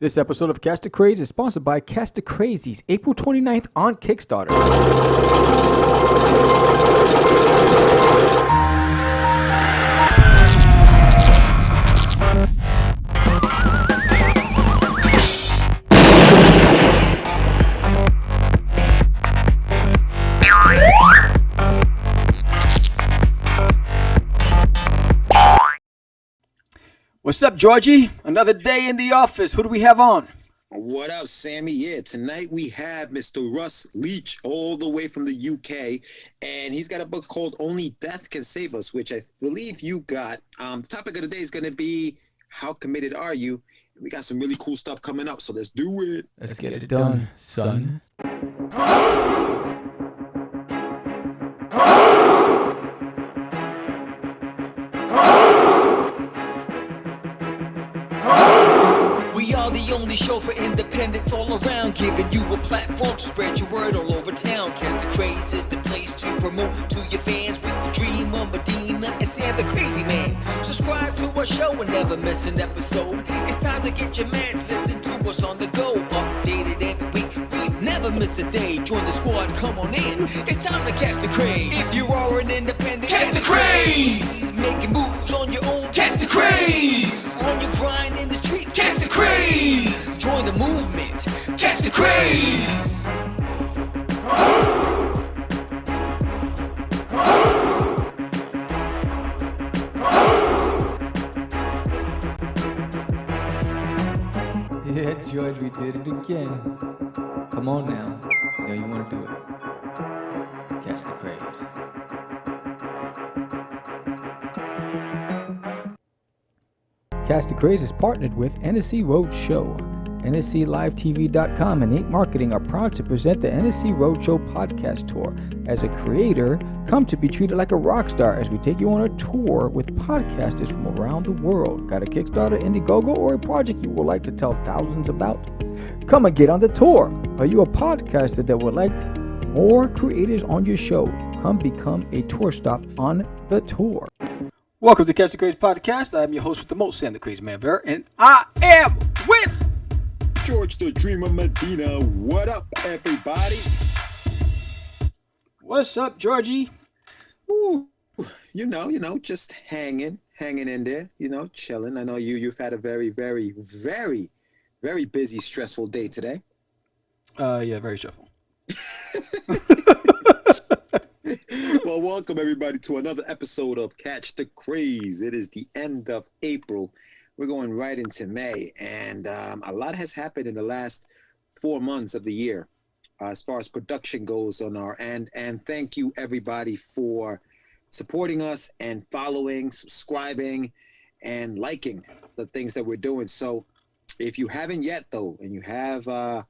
This episode of Cast to Craze is sponsored by Cast to Crazees, April 29th on Kickstarter. What's up, Georgie? Another day in the office. Who do we have on? What up, Sammy? Yeah, tonight we have Mr. Russ Leach all the way from the UK, and he's got a book called Only Death Can Save Us, which I believe you got. The topic of the day is going to be, how committed are you? We got some really cool stuff coming up, so let's do it. Let's get it done, son. The only show for independents all around, giving you a platform to spread your word all over town. Cast to Craze is the place to promote to your fans with the Dreamer, Medina, and Sam the Crazy Man. Subscribe to our show and never miss an episode. It's time to get your mans, listen to us on the go. Updated every week, we never miss a day. Join the squad, come on in. It's time to Cast to Craze. If you are an independent, Cast to Craze. Making moves on your own, Cast to Craze. On your grind in the streets, Cast to Craze. Join the movement, Cast to Craze. Yeah, George, we did it again. Come on now. You know you want to do it. Catch the Craze. Cast to Craze is partnered with NSC Roadshow. NSCLiveTV.com and 8 Marketing are proud to present the NSC Roadshow podcast tour. As a creator, come to be treated like a rock star as we take you on a tour with podcasters from around the world. Got a Kickstarter, Indiegogo, or a project you would like to tell thousands about? Come and get on the tour. Are you a podcaster that would like more creators on your show? Come become a tour stop on the tour. Welcome to Catch the Craze Podcast. I'm your host with the most, Sam the Crazy Man Vera, and I am with George the Dreamer Medina. What up, everybody? What's up, Georgie? Ooh, you know, just hanging in there, chilling. I know you've had a very, very, very, very busy, stressful day today. Yeah, very stressful. Well, welcome everybody to another episode of Catch the Craze. It is the end of April. We're going right into May, and a lot has happened in the last 4 months of the year as far as production goes on our end. And thank you everybody for supporting us and following, subscribing, and liking the things that we're doing. So if you haven't yet, though, and you have, I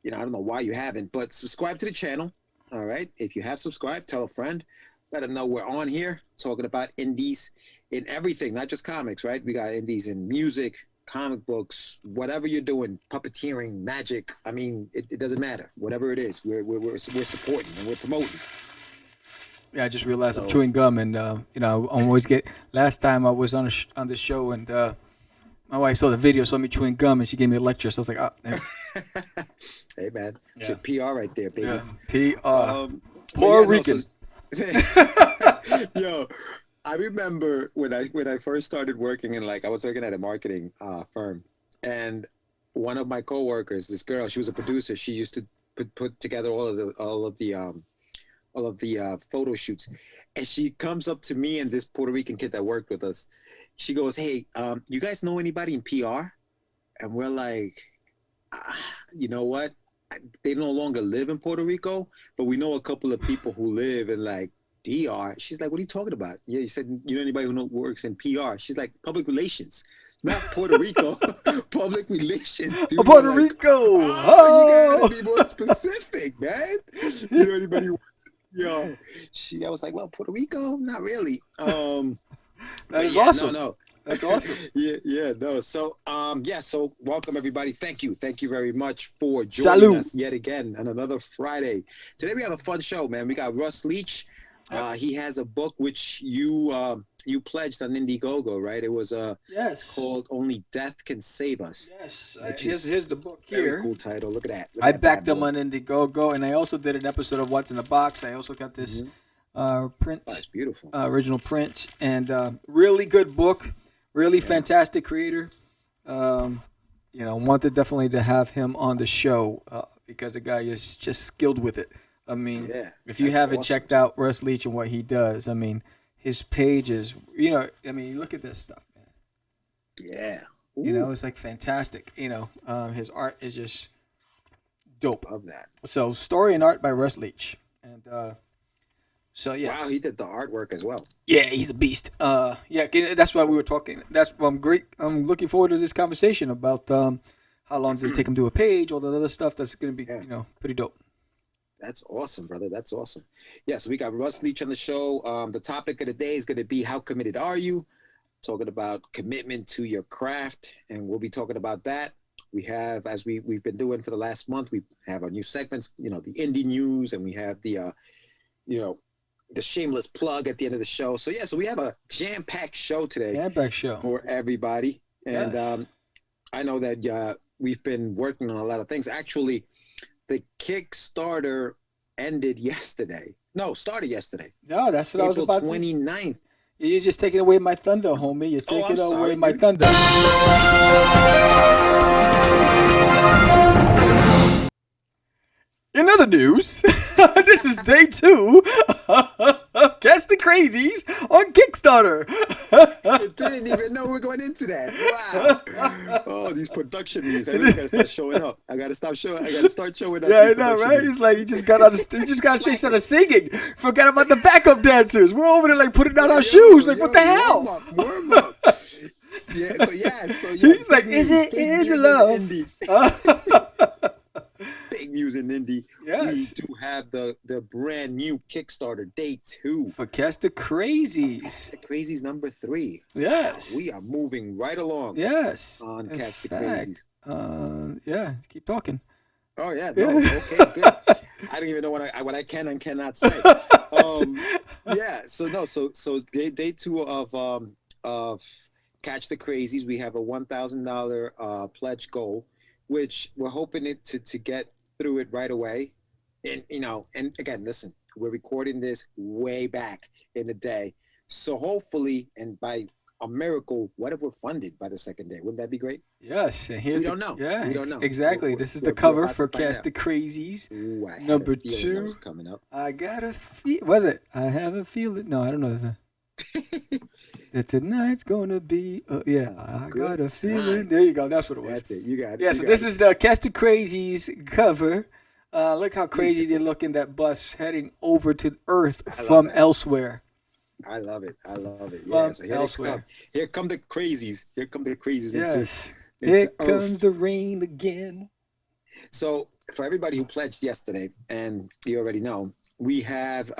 don't know why you haven't, but subscribe to the channel. All right. If you have subscribed, tell a friend. Let them know we're on here talking about indies in everything, not just comics, right? We got indies in music, comic books, whatever you're doing, puppeteering, magic. I mean, it doesn't matter. Whatever it is, we're supporting and we're promoting. Yeah, I just realized I'm chewing gum, and I always get. Last time I was on the show, and my wife saw the video, saw me chewing gum, and she gave me a lecture. So I was like, Hey man, yeah. Your PR right there, baby. Yeah. Puerto Rican. Yo, I remember when I first started working I was working at a marketing firm, and one of my coworkers, this girl, she was a producer. She used to put together all of the photo shoots, and she comes up to me and this Puerto Rican kid that worked with us. She goes, "Hey, you guys know anybody in PR?" And we're like, you know what? They no longer live in Puerto Rico, but we know a couple of people who live in DR. She's like, "What are you talking about?" Yeah, you said you know anybody who works in PR? She's like, "Public relations, not Puerto Rico, public relations." Dude. Puerto Rico. You gotta be more specific, man. You know anybody who works in PR? I was like, "Well, Puerto Rico, not really." That is awesome. No. That's awesome. No. So, so welcome everybody. Thank you very much for joining us yet again on another Friday. Today we have a fun show, man. We got Russ Leach. He has a book which you pledged on Indiegogo, right? It was Yes. called Only Death Can Save Us. Yes. Which Here's the book here. Very cool title. Look at that. I backed them on Indiegogo, and I also did an episode of What's in the Box. I also got this print. Oh, it's beautiful. Original print, and really good book. Really fantastic creator. Wanted definitely to have him on the show because the guy is just skilled with it. I mean, if you haven't checked out Russ Leach and what he does, I mean, his pages, look at this stuff, man. Yeah. Ooh. It's like fantastic. His art is just dope. Love that. So, Story and Art by Russ Leach. And yes. Wow, he did the artwork as well. Yeah, he's a beast. That's why we were talking. That's why I'm looking forward to this conversation about how long does it take him to do a page, all that other stuff. That's going to be, pretty dope. That's awesome, brother. That's awesome. Yeah, so we got Russ Leach on the show. The topic of the day is going to be how committed are you? Talking about commitment to your craft, and we'll be talking about that. We have, as we've been doing for the last month, we have our new segments, the indie news, and we have the, the shameless plug at the end of the show. So we have a jam-packed show today. Jam-packed show for everybody. And I know that we've been working on a lot of things. Actually, the Kickstarter ended yesterday. No, started yesterday. No, that's what I was about to say. April 29th. You're just taking away my thunder, homie. You're taking away my thunder. In other news, this is day 2 of Catch the Crazees on Kickstarter. I didn't even know we're going into that. Wow. Oh, these production news. I really gotta start showing up. I gotta start showing up. Yeah, I know, right? It's like you just gotta say started singing. Forgot about the backup dancers. We're over there like putting out our shoes. Like, what the hell? Warm up. So he's like, is it love? Big news in indie. Yes. We do have the brand new Kickstarter day 2 for Catch the Crazees. Catch the Crazees number 3. Yes. We are moving right along. Yes. On Catch the Crazees. Keep talking. Oh yeah. No, okay, good. I don't even know what I can and cannot say. So day 2 of Catch the Crazees. We have a $1,000 pledge goal, which we're hoping it to get through it right away. And and again, listen, we're recording this way back in the day. So hopefully, and by a miracle, what if we're funded by the second day? Wouldn't that be great? Yes. And here's we don't know. Yeah, we don't know. Exactly. This is the cover for Catch the Crazees. Ooh, number 2. Coming up. I got a was it? I have a feeling. No, I don't know this. That tonight's gonna be I got a feeling. There you go. That's what it was. That's it. You got it. Yeah, so this is the Catch the Crazees cover. Look how crazy they look in that bus heading over to Earth from elsewhere. I love it. Yeah, so here come the Crazees. Yes. Here comes the rain again. So for everybody who pledged yesterday, and you already know, we have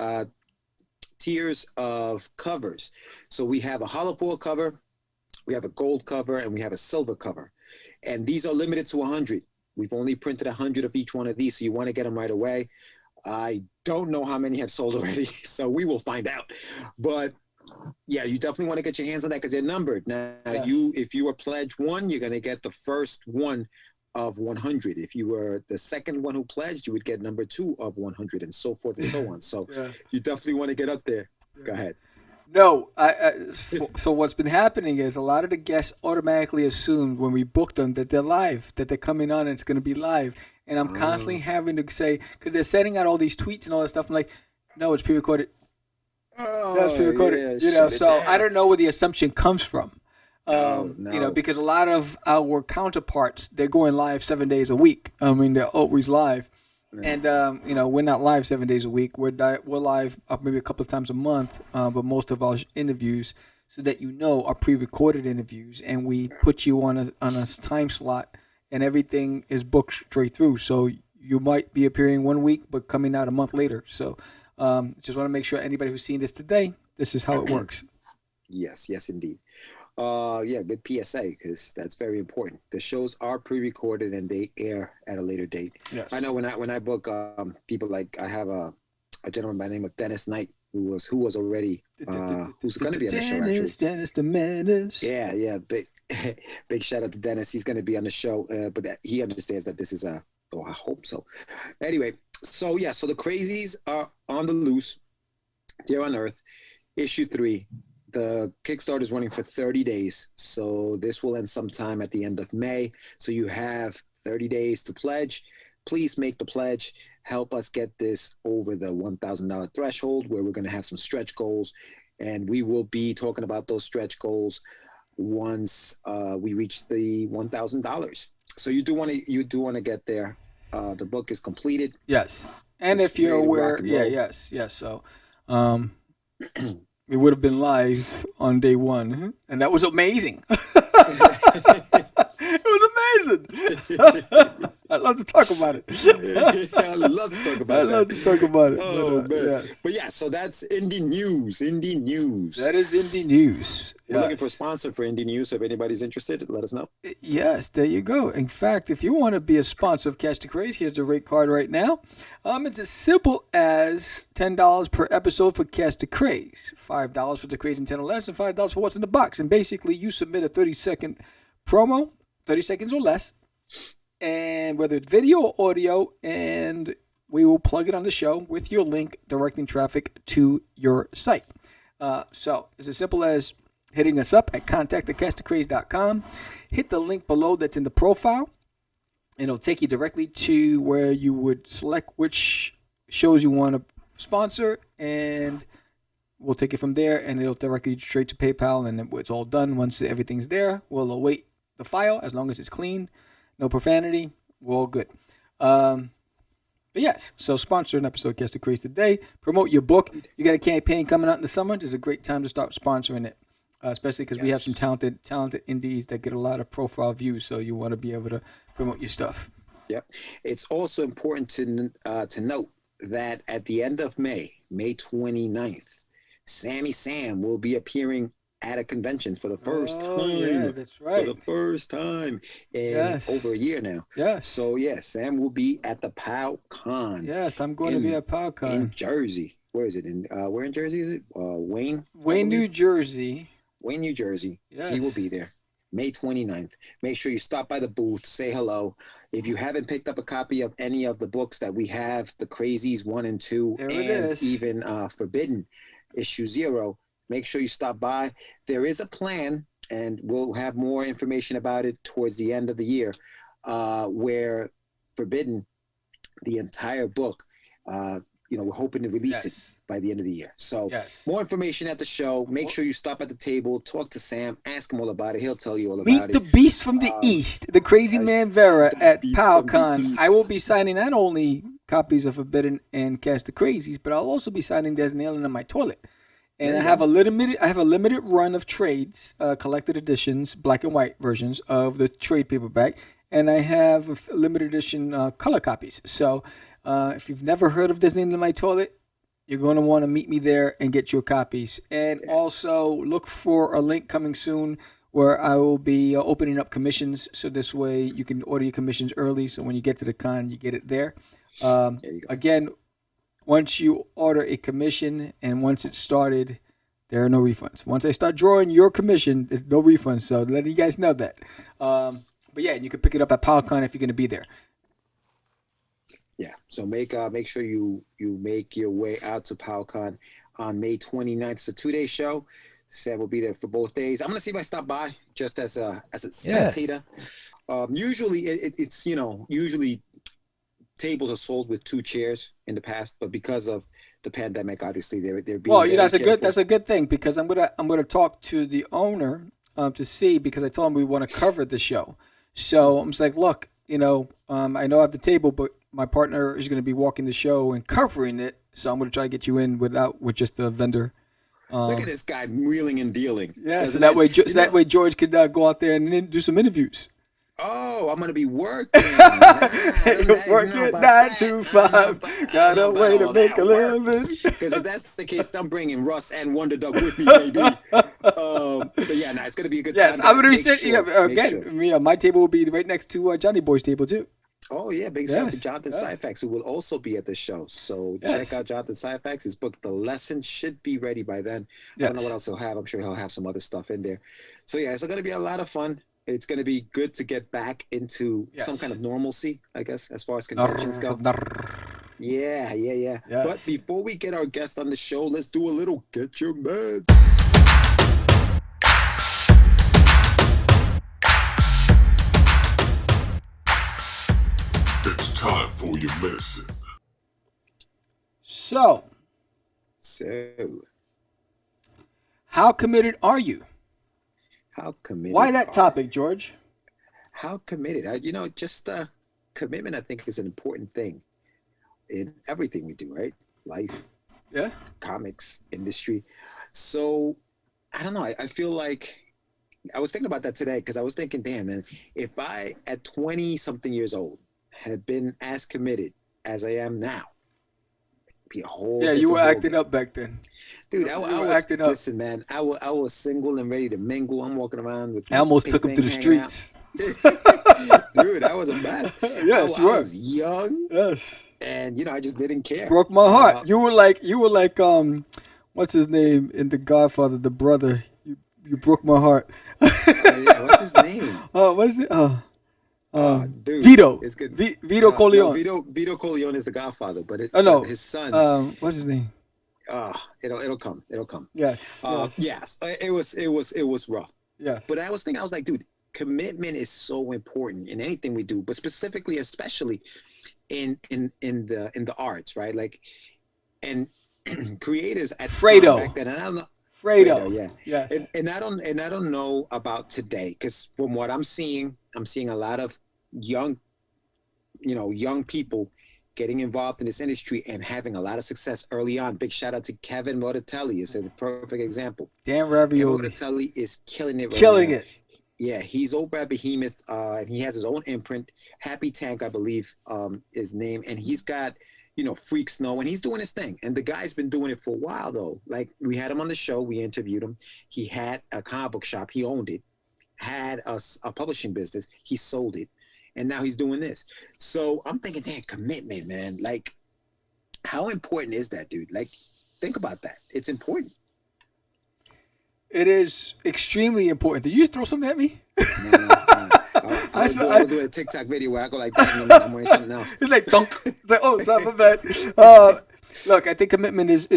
tiers of covers. So we have a hollow foil cover, we have a gold cover, and we have a silver cover. And these are limited to 100. We've only printed 100 of each one of these, so you want to get them right away. I don't know how many have sold already, so we will find out. But yeah, you definitely want to get your hands on that because they're numbered. Now, if you were pledge 1, you're going to get the first one of 100. If you were the second one who pledged, you would get number 2 of 100, and so forth and so on. So you definitely want to get up there. Go ahead. No, so what's been happening is a lot of the guests automatically assume when we book them that they're live, that they're coming on and it's going to be live. And I'm constantly having to say, because they're sending out all these tweets and all that stuff. I'm like, no, it's pre-recorded. No, it's pre-recorded. So I don't know where the assumption comes from. Because a lot of our counterparts, they're going live 7 days a week. I mean, they're always live. And, we're not live 7 days a week. We're live maybe a couple of times a month, but most of our interviews, so that are pre-recorded interviews, and we put you on a time slot, and everything is booked straight through. So you might be appearing 1 week, but coming out a month later. So just want to make sure anybody who's seen this today, this is how it works. Yes, indeed. Good PSA, because that's very important. The shows are pre-recorded and they air at a later date. Yes. I know when I book people, like I have a gentleman by the name of Dennis Knight who was already who's going to be on the show actually. Dennis the Menace. Yeah, big shout out to Dennis. He's going to be on the show, but he understands that this is I hope so. Anyway, so the Crazees are on the loose. They're on Earth. Issue 3. The Kickstarter is running for 30 days, so this will end sometime at the end of May. So you have 30 days to pledge. Please make the pledge. Help us get this over the $1,000 threshold, where we're going to have some stretch goals, and we will be talking about those stretch goals once we reach the $1,000. So you do want to get there. The book is completed. Yes, and if you're aware, yes. So, it would have been live on day 1, and that was amazing. It was amazing. I'd love to talk about it. I love to talk about it. Oh, man. Yes. But yeah, so that's indie news. That is indie news. We're looking for a sponsor for indie news. So if anybody's interested, let us know. Yes, there you go. In fact, if you want to be a sponsor of Catch the Craze, here's the rate card right now. It's as simple as $10 per episode for Catch the Craze, $5 for the Craze and 10 or less, and $5 for what's in the box. And basically, you submit a 30-second promo, 30 seconds or less, and whether it's video or audio, and we will plug it on the show with your link directing traffic to your site. So it's as simple as hitting us up at contact@catchthecraze.com. Hit the link below that's in the profile, and it'll take you directly to where you would select which shows you want to sponsor, and we'll take it from there, and it'll direct you straight to PayPal, and it's all done. Once everything's there, we'll await the file as long as it's clean, no profanity, we're all good. But yes, so sponsor an episode of Catch the Craze today. Promote your book. You got a campaign coming out in the summer. There's a great time to start sponsoring it, especially because we have some talented indies that get a lot of profile views. So you want to be able to promote your stuff. Yep. It's also important to note that at the end of May 29th, Sammy Sam will be appearing at a convention for the first time. Yeah, that's right. For the first time in over a year now. Yes. So, Sam will be at the PowCon. Yes, I'm going to be at PowCon. In Jersey. Where is it? Where in Jersey is it? Wayne? New Jersey. Wayne, New Jersey. Yes. He will be there. May 29th. Make sure you stop by the booth, say hello. If you haven't picked up a copy of any of the books that we have, the Crazees 1 and 2, and even Forbidden issue 0, make sure you stop by. There is a plan, and we'll have more information about it towards the end of the year, where Forbidden, the entire book, we're hoping to release it by the end of the year. So more information at the show. Make sure you stop at the table, talk to Sam, ask him all about it. He'll tell you all about it. Meet the beast from the East, the crazy man Vera at PowCon. I will be signing not only copies of Forbidden and Catch the Crazies, but I'll also be signing There's Nailing on My Toilet. And I have a limited run of trades, collected editions, black and white versions of the trade paperback, and I have limited edition color copies. So if you've never heard of There's Nailing on My Toilet, you're going to want to meet me there and get your copies. And also look for a link coming soon where I will be opening up commissions, so this way you can order your commissions early, so when you get to the con, you get it there. Again, once you order a commission and once it's started, there are no refunds. Once I start drawing your commission, there's no refunds. So letting you guys know that. But you can pick it up at PowCon if you're going to be there. Yeah. So make sure you make your way out to PowCon on May 29th. It's a 2-day show. Sam will be there for both days. I'm going to see if I stop by just as a spectator. Usually it's usually tables are sold with 2 chairs in the past, but because of the pandemic, obviously they're being that's a good thing, because I'm gonna talk to the owner to see, because I told him we want to cover the show. So I'm just like, look, I know I have the table, but my partner is going to be walking the show and covering it, so I'm going to try to get you in with just a vendor. Look at this guy wheeling and dealing. Yeah, so that way George could go out there and do some interviews. Oh, I'm going to be working. Working 9 to 5. Got a way to make a living. Because if that's the case, I'm bringing Russ and Wonder Dog with me, baby. But it's going to be a good time. Yes, I'm going to be sitting. My table will be right next to Johnny Boy's table too. Oh yeah, big shout out to Yes, Jonathan yes. Syfax, who will also be at the show. So Yes. check out Jonathan Syfax. His book, The Lesson, should be ready by then. I don't know what Yes. else he'll have. I'm sure he'll have some other stuff in there. So yeah, it's going to be a lot of fun. It's going to be good to get back into some kind Yes. of normalcy, I guess, as far as conventions go. Yeah. Yes. But before we get our guest on the show, let's do a little Get Your Meds. It's time for your medicine. So, So, how committed are you? how committed? Why that are- topic, George? How committed? Just commitment, I think, is an important thing in everything we do, right? Life, Yeah. comics, industry. So, I don't know. I feel like I was thinking about that today because I was thinking, damn, man, if I, at 20 something years old, had been as committed as I am now, it'd be a whole Yeah, you were different acting ballgame. up back then. Dude, You I were was acting up. listen, man. I was single and ready to mingle. I'm walking around with. I almost my took him pink to the thing hanging out. streets. Dude, I was a mess. Yes, I you were. was young, Yes. and I just didn't care. Broke my heart. Uh, You were like what's his name in The Godfather, the brother. You broke my heart. yeah, what's his name? What's it? Dude, Vito. It's good. Vito No, Corleone. Vito Corleone is the Godfather, but Oh no. his sons. What's his name? It'll come. It'll come. Yes. Yes, it was rough. Yes. But I was thinking, I was like, dude, commitment is so important in anything we do, but specifically, especially in the arts, right? Like, and creators at the Fredo. time back then, and I don't know. Fredo. Yeah. Yes. And I don't know about today, because from what I'm seeing a lot of young people getting involved in this industry and having a lot of success early on. Big shout out to Kevin Mortatelli. It's a perfect example. Dan Kevin Ravioli. Mortatelli is killing it right Killing now. it. Yeah, he's over at Behemoth, and he has his own imprint. Happy Tank, I believe, his name, and he's got Freak Snow, and he's doing his thing. And the guy's been doing it for a while, though. Like, we had him on the show, we interviewed him. He had a comic book shop, he owned it. Had a publishing business, he sold it, and now he's doing this. So I'm thinking, damn, commitment, man. Like, how important is that, dude? Like, think about that. It's important. It is extremely important. Did you just throw something at me? No. I was doing a TikTok video where I go like that, and I'm wearing something else. It's like dunk. It's like, oh, sorry, my bad. Look, I think commitment is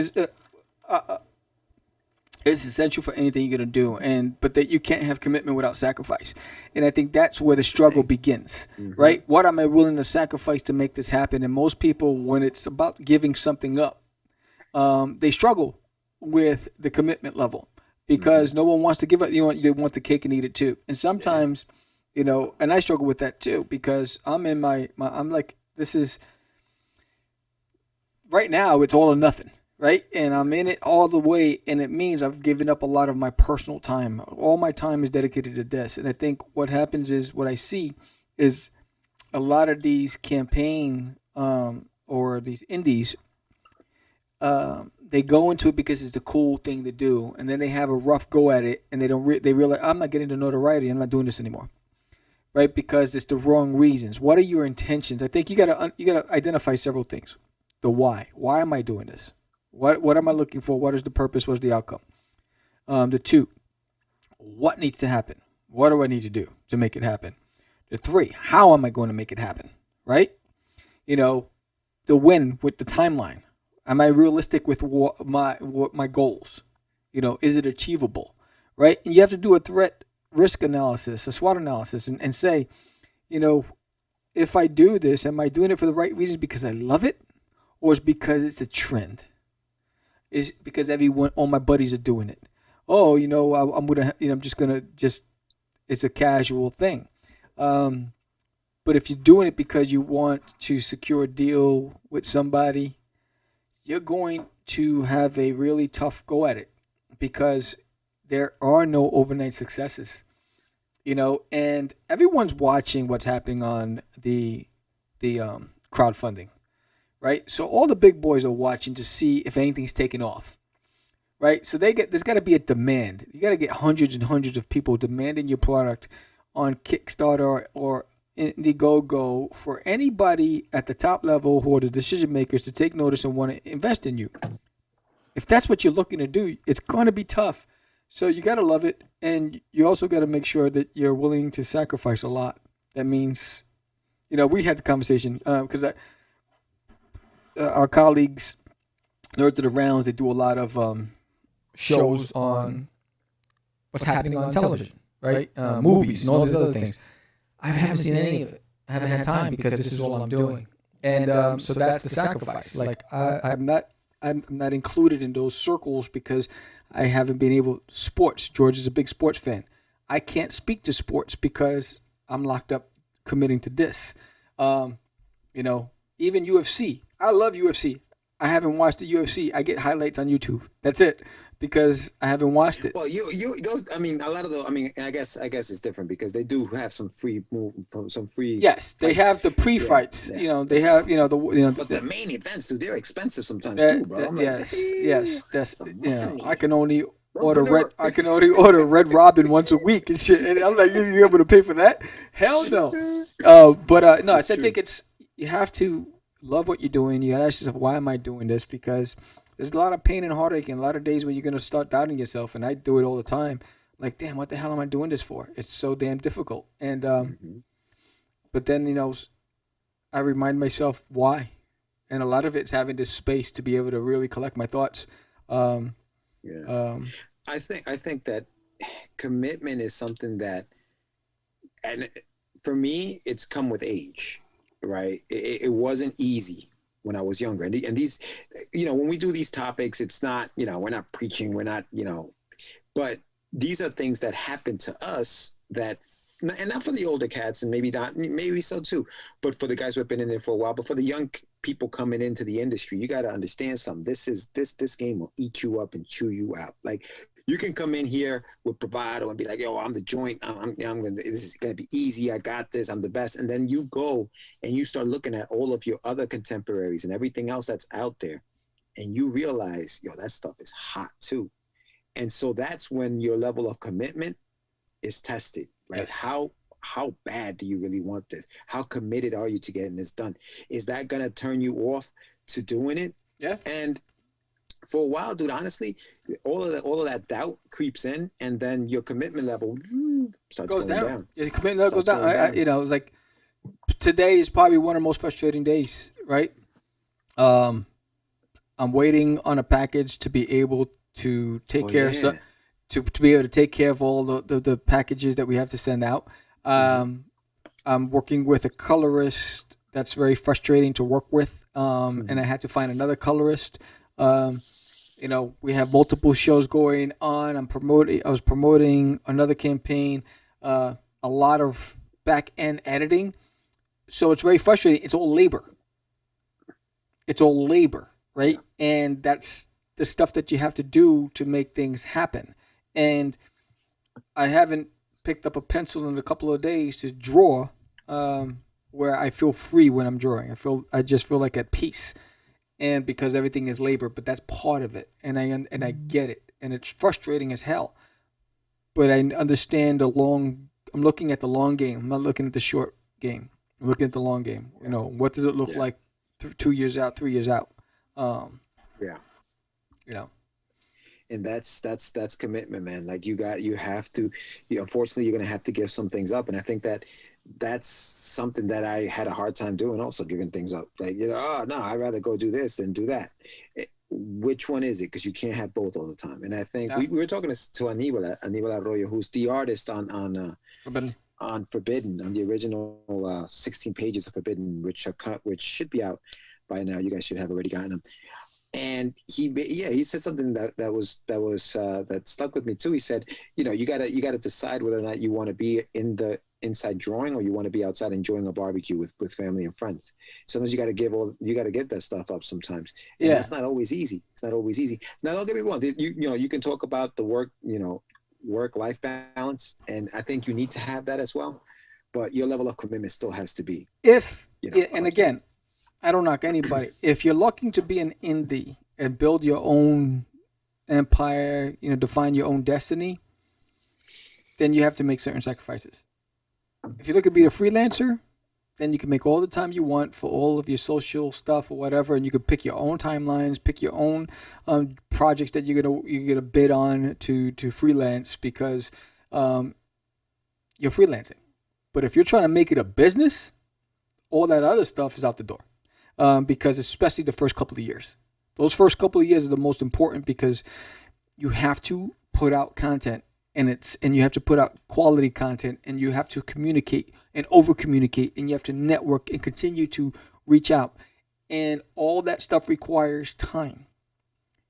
essential for anything you're gonna do, but that you can't have commitment without sacrifice. And I think that's where the struggle begins, right? What am I willing to sacrifice to make this happen? And most people, when it's about giving something up, they struggle with the commitment level because no one wants to give up. They want the cake and eat it too. And sometimes, and I struggle with that too because I'm in I'm like, this is right now. It's all or nothing. Right? And I'm in it all the way, and it means I've given up a lot of my personal time. All my time is dedicated to this. And I think what happens is, what I see is a lot of these campaign or these indies, they go into it because it's a cool thing to do, and then they have a rough go at it, and they realize, I'm not getting the notoriety, I'm not doing this anymore. Right? Because it's the wrong reasons. What are your intentions? I think you gotta identify several things. The why. Why am I doing this? What am I looking for? What is the purpose? What's the outcome? The 2, what needs to happen? What do I need to do to make it happen? The 3, how am I going to make it happen? Right? The win with the timeline. Am I realistic with what my goals? Is it achievable? Right? And you have to do a threat risk analysis, a SWOT analysis, and say, if I do this, am I doing it for the right reasons because I love it, or is it because it's a trend? Is because all my buddies are doing it. Oh, I'm just gonna it's a casual thing. But if you're doing it because you want to secure a deal with somebody, you're going to have a really tough go at it because there are no overnight successes. And everyone's watching what's happening on the crowdfunding. Right, so all the big boys are watching to see if anything's taking off. Right, so there's got to be a demand. You got to get hundreds and hundreds of people demanding your product on Kickstarter or Indiegogo for anybody at the top level who are the decision makers to take notice and want to invest in you. If that's what you're looking to do, it's going to be tough. So you got to love it, and you also got to make sure that you're willing to sacrifice a lot. That means, we had the conversation because our colleagues, Nerds of the Rounds, they do a lot of shows on what's happening on television, right? Movies and all these other things. I haven't seen any of it. I haven't had time because this is all I'm doing. And so that's the sacrifice. Like I'm not included in those circles because I haven't been able. Sports. George is a big sports fan. I can't speak to sports because I'm locked up committing to this. Even UFC. I love UFC. I haven't watched the UFC. I get highlights on YouTube. That's it, because I haven't watched it. Well, a lot of the, I guess it's different because they do have some free Yes, they fights. have the pre-fights. Yeah. They have, But the main events, dude, they're expensive sometimes too, bro. Yes. That's I can only order Red Robin once a week and shit. And I'm like, you able to pay for that? Hell no. No, I think you have to love what you're doing. You gotta ask yourself, why am I doing this? Because there's a lot of pain and heartache and a lot of days when you're gonna start doubting yourself, and I do it all the time. Like, damn, what the hell am I doing this for? It's so damn difficult. And but then I remind myself why, and a lot of it's having this space to be able to really collect my thoughts. I think that commitment is something that, and for me, it's come with age. Right, it wasn't easy when I was younger, and these, when we do these topics, it's not, we're not preaching, we're not, but these are things that happen to us that, and not for the older cats, and maybe so too, but for the guys who have been in there for a while, but for the young people coming into the industry, you got to understand something. This game will eat you up and chew you out. Like, you can come in here with bravado and be like, yo, I'm the joint. This is going to be easy. I got this. I'm the best. And then you go and you start looking at all of your other contemporaries and everything else that's out there. And you realize, yo, that stuff is hot too. And so that's when your level of commitment is tested, right? Yes. How bad do you really want this? How committed are you to getting this done? Is that going to turn you off to doing it? Yeah. And for a while, dude, honestly, all of that doubt creeps in, and then your commitment level starts going down. Yeah, the commitment level goes down. Like today is probably one of the most frustrating days, right? I'm waiting on a package to be able to take care of to be able to take care of all the packages that we have to send out. I'm working with a colorist that's very frustrating to work with, and I had to find another colorist. We have multiple shows going on. I was promoting another campaign, a lot of back end editing. So it's very frustrating. It's all labor, right? Yeah. And that's the stuff that you have to do to make things happen. And I haven't picked up a pencil in a couple of days to draw, where I feel free when I'm drawing. I just feel like at peace. And because everything is labor, but that's part of it, and I get it, and it's frustrating as hell. But I understand I'm looking at the long game. I'm not looking at the short game. I'm looking at the long game. What does it look like 2 years out, 3 years out? And that's commitment, man. Like you have to. Unfortunately, you're gonna have to give some things up, and I think that's something that I had a hard time doing, also giving things up. Like, oh no, I'd rather go do this than do that. Which one is it? Because you can't have both all the time. And I think we were talking to Aníbal Arroyo, who's the artist on Forbidden, on the original 16 pages of Forbidden, which should be out by now. You guys should have already gotten them. And he said something that stuck with me too. He said, you gotta decide whether or not you want to be in the inside drawing or you want to be outside enjoying a barbecue with family and friends. Sometimes you got to give that stuff up sometimes. And that's not always easy. It's not always easy. Now, don't get me wrong. You can talk about the work-life balance, and I think you need to have that as well. But your level of commitment still has to be. And again, I don't knock anybody. If you're looking to be an indie and build your own empire, define your own destiny, then you have to make certain sacrifices. If you're looking to be a freelancer, then you can make all the time you want for all of your social stuff or whatever, and you can pick your own timelines, pick your own projects that you're gonna bid on to freelance because you're freelancing. But if you're trying to make it a business, all that other stuff is out the door, because especially the first couple of years, those first couple of years are the most important because you have to put out content and you have to put out quality content and you have to communicate and over communicate and you have to network and continue to reach out, and all that stuff requires time.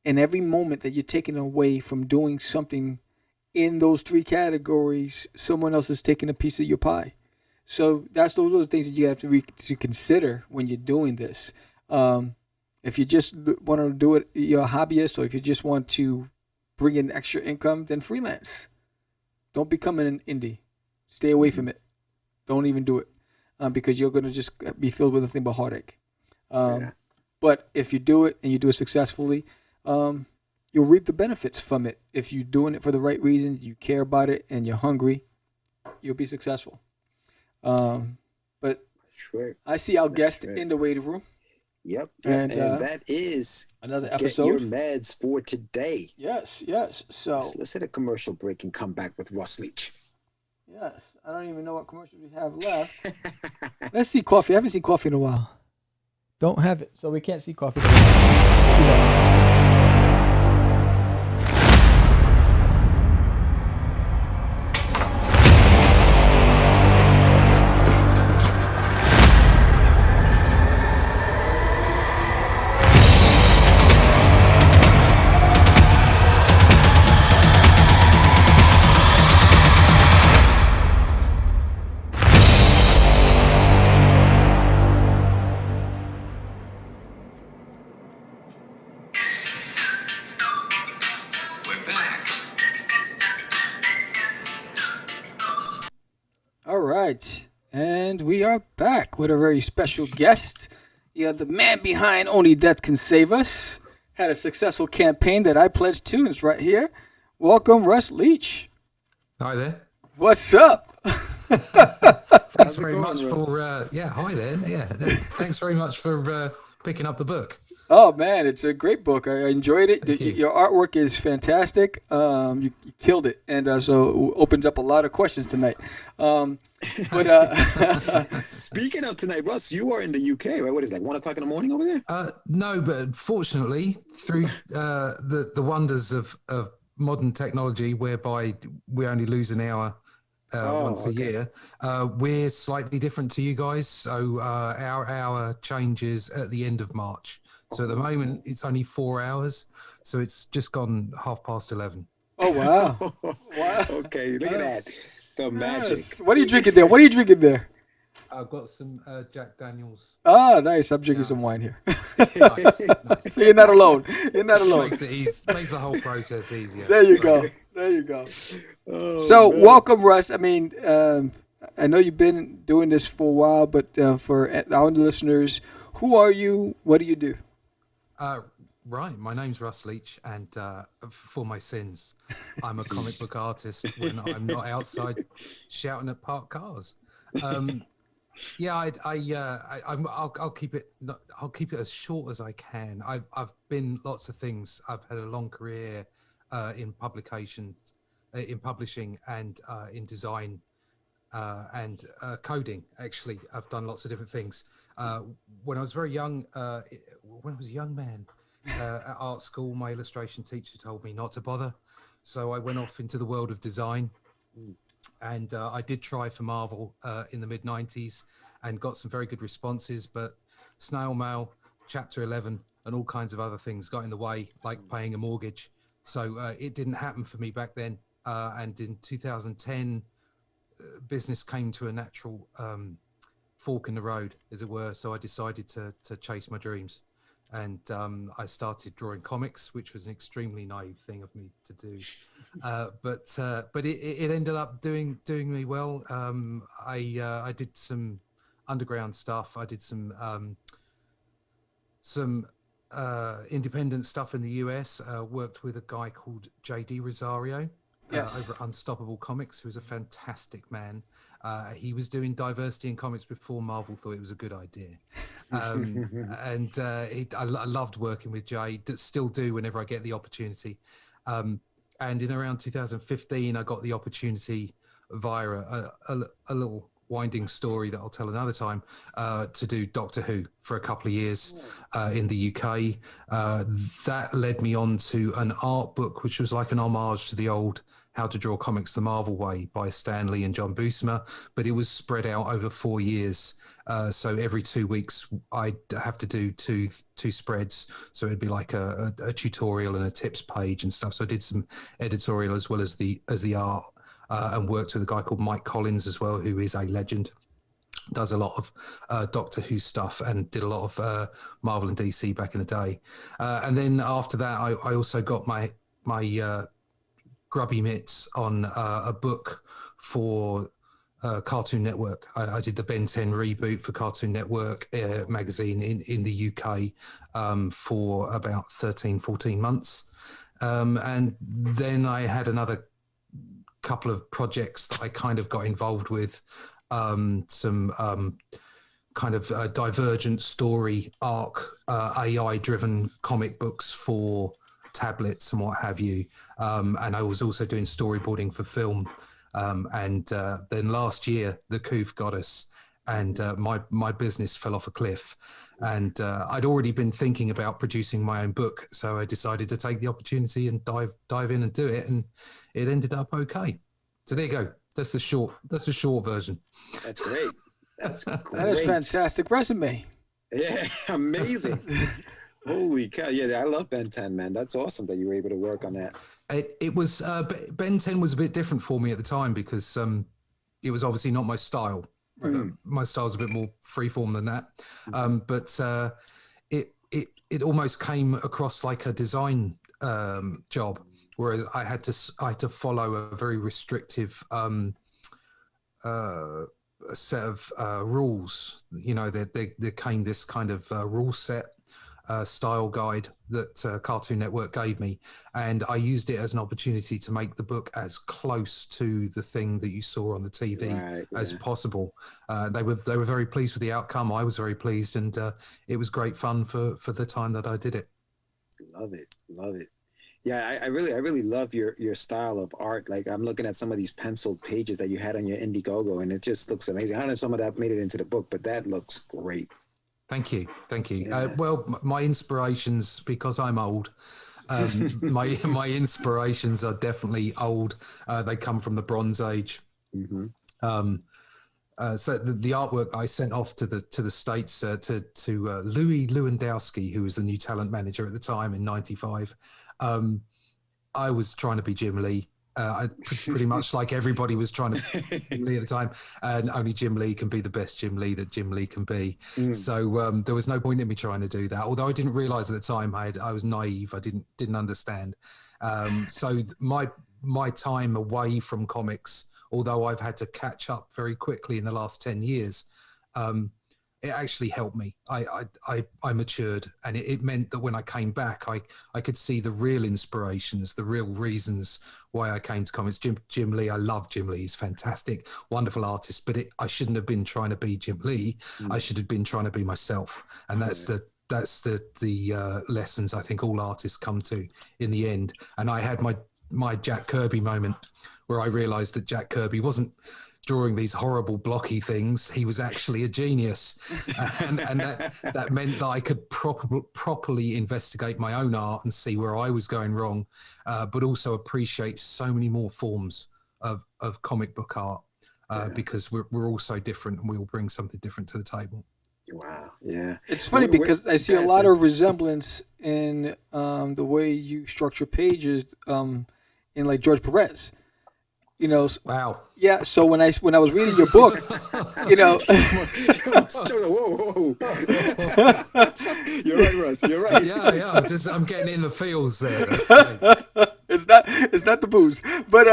And every moment that you're taken away from doing something in those three categories, someone else is taking a piece of your pie. So those are the things that you have to consider when you're doing this. If you just want to do it, you're a hobbyist, or if you just want to bring in extra income, then freelance. Don't become an indie. Stay away from it. Don't even do it, because you're going to just be filled with nothing but heartache. But if you do it and you do it successfully, you'll reap the benefits from it. If you're doing it for the right reasons, you care about it, and you're hungry, you'll be successful. But I see our guest in the waiting room. Yep. And that is another episode. Get Your Meds for today. Yes. So let's hit a commercial break and come back with Russ Leach. Yes. I don't even know what commercials we have left. Let's see coffee. I haven't seen coffee in a while. Don't have it, so we can't see coffee. All right, and we are back with a very special guest. Yeah, the man behind Only Death Can Save Us. Had a successful campaign that I pledged to, and it's right here. Welcome, Russ Leach. Hi there. What's up? Thanks very much for hi there. Yeah, thanks very much for picking up the book. Oh man, it's a great book. I enjoyed it. Your artwork is fantastic. You killed it, and so it opens up a lot of questions tonight. Speaking of tonight, Russ, you are in the UK, right? What is it, like 1 o'clock in the morning over there? No, but fortunately, through the wonders of modern technology, whereby we only lose an hour once a year, we're slightly different to you guys. So our hour changes at the end of March. So at the moment, it's only 4 hours. So it's just gone 11:30. Oh, wow. Wow. Okay, look at that. The magic. Yes. What are you drinking there? I've got some Jack Daniels. Oh, nice. I'm drinking some wine here. Nice. So you're not alone. Makes it easy. Makes the whole process easier. There you go. So man. Welcome, Russ. I mean, I know you've been doing this for a while, but for our listeners, who are you? What do you do? Right, my name's Russ Leach, and for my sins, I'm a comic book artist when I'm not outside shouting at parked cars. I'll keep it. I'll keep it as short as I can. I've been lots of things. I've had a long career in publications, in publishing, and in design and coding. Actually, I've done lots of different things. When I was very young, when I was a young man at art school, my illustration teacher told me not to bother. So I went off into the world of design, and I did try for Marvel in the mid-90s and got some very good responses, but snail mail, Chapter 11, and all kinds of other things got in the way, like paying a mortgage. So it didn't happen for me back then. And in 2010, business came to a natural fork in the road, as it were. So I decided to chase my dreams, and I started drawing comics, which was an extremely naive thing of me to do. But it ended up doing me well. I did some underground stuff. I did some independent stuff in the US. Worked with a guy called JD Rosario. Over at Unstoppable Comics, who's a fantastic man. He was doing diversity in comics before Marvel thought it was a good idea. I loved working with Jay, still do whenever I get the opportunity. And in around 2015, I got the opportunity via a little winding story that I'll tell another time, to do Doctor Who for a couple of years in the UK. That led me on to an art book, which was like an homage to the old How to Draw Comics the Marvel Way by Stan Lee and John Buscema, but it was spread out over 4 years. So every 2 weeks, I'd have to do two spreads. So it'd be like a tutorial and a tips page and stuff. So I did some editorial as well as the art. And worked with a guy called Mike Collins as well, who is a legend, does a lot of Doctor Who stuff and did a lot of Marvel and DC back in the day. And then after that, I also got my grubby mitts on a book for Cartoon Network. I did the Ben 10 reboot for Cartoon Network magazine in the UK for about 13, 14 months. And then I had another couple of projects that I kind of got involved with, some kind of divergent story arc, AI driven comic books for tablets and what have you. And I was also doing storyboarding for film. And then last year, the Coof got us, and my business fell off a cliff. And I'd already been thinking about producing my own book, so I decided to take the opportunity and dive in and do it, and it ended up okay. So there you go. That's the short version. That's great. That's great. That is fantastic resume. Yeah, amazing. Holy cow! Yeah, I love Ben 10, man. That's awesome that you were able to work on that. It was Ben 10 was a bit different for me at the time because it was obviously not my style. My style's a bit more freeform than that. But it almost came across like a design job, whereas I had to follow a very restrictive set of rules. You know, there came this kind of rule set style guide that Cartoon Network gave me, and I used it as an opportunity to make the book as close to the thing that you saw on the TV as possible. They were very pleased with the outcome. I was very pleased, and it was great fun for the time that I did it. Love it. Yeah, I really love your style of art. Like, I'm looking at some of these penciled pages that you had on your Indiegogo, and it just looks amazing. I don't know if some of that made it into the book, but that looks great. Thank you. Yeah. Well, my inspirations, because I'm old, my inspirations are definitely old. They come from the Bronze Age. So the artwork I sent off to the States to Louis Lewandowski, who was the new talent manager at the time in '95. I was trying to be Jim Lee. Pretty much like everybody was trying to be Jim Lee at the time, and only Jim Lee can be the best Jim Lee that Jim Lee can be. So there was no point in me trying to do that. Although I didn't realize at the time I was naive. I didn't understand. So my time away from comics, although I've had to catch up very quickly in the last 10 years, it actually helped me. I matured, and it meant that when I came back, I could see the real inspirations, the real reasons why I came to comics. Jim Lee, I love Jim Lee. He's fantastic, wonderful artist, but I shouldn't have been trying to be Jim Lee. I should have been trying to be myself. And that's the lessons I think all artists come to in the end. And I had my Jack Kirby moment where I realized that Jack Kirby wasn't drawing these horrible blocky things. He was actually a genius, and that meant that I could properly investigate my own art and see where I was going wrong, but also appreciate so many more forms of comic book art, because we're all so different, and we all bring something different to the table. Wow, yeah. It's funny because I see a lot of resemblance in the way you structure pages in like George Perez. You know, wow. Yeah. So when I was reading your book, you know, whoa. You're right, Russ. You're right. Yeah. I'm getting in the feels there. It's not the booze, but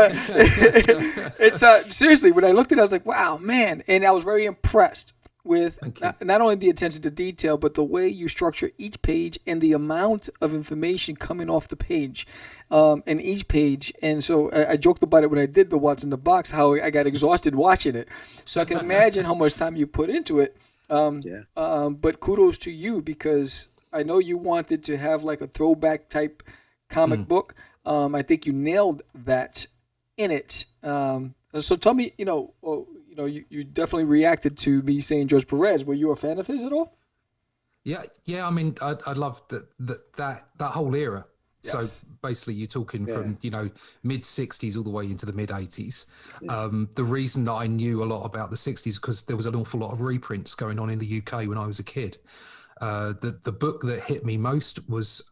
it's seriously. When I looked at it, I was like, wow, man, and I was very impressed with Thank you. not only the attention to detail, but the way you structure each page and the amount of information coming off the page, in each page. And so I joked about it when I did the What's in the Box, how I got exhausted watching it. So I can imagine how much time you put into it. But kudos to you, because I know you wanted to have like a throwback type comic book. I think you nailed that in it. So tell me, you definitely reacted to me saying George Perez. Were you a fan of his at all? Yeah. I mean, I loved that whole era. Yes. So basically, you're talking from mid '60s all the way into the mid '80s. The reason that I knew a lot about the '60s because there was an awful lot of reprints going on in the UK when I was a kid. The book that hit me most was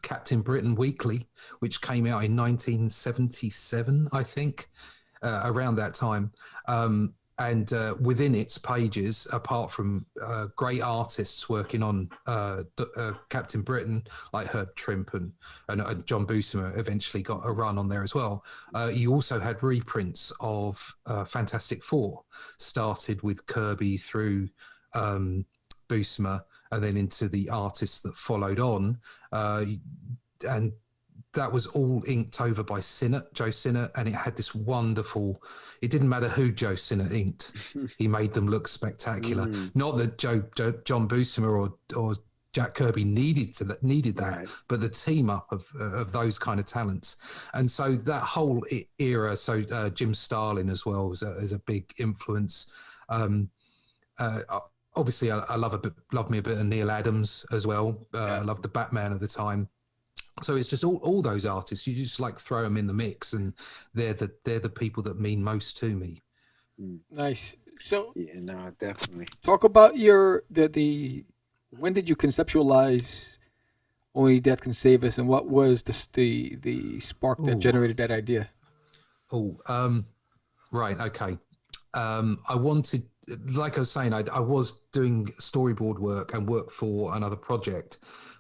Captain Britain Weekly, which came out in 1977, I think, around that time. And within its pages, apart from great artists working on Captain Britain, like Herb Trimpe and John Buscema eventually got a run on there as well, you also had reprints of Fantastic Four, started with Kirby through Buscema, and then into the artists that followed on. And that was all inked over by Joe Sinnott, and it had this wonderful, it didn't matter who Joe Sinnott inked, he made them look spectacular. Not that John Buscema or Jack Kirby needed that, right, but the team up of those kind of talents. And so that whole era, so Jim Starlin as well is a big influence. Obviously, I love me a bit of Neil Adams as well. I love the Batman at the time. So it's just all those artists. You just like throw them in the mix, and they're the people that mean most to me. Nice. So yeah, no, definitely. Talk about the when did you conceptualize Only Death Can Save Us, and what was the spark that generated that idea? Right, okay. I wanted, like I was saying, I was doing storyboard work and work for another project,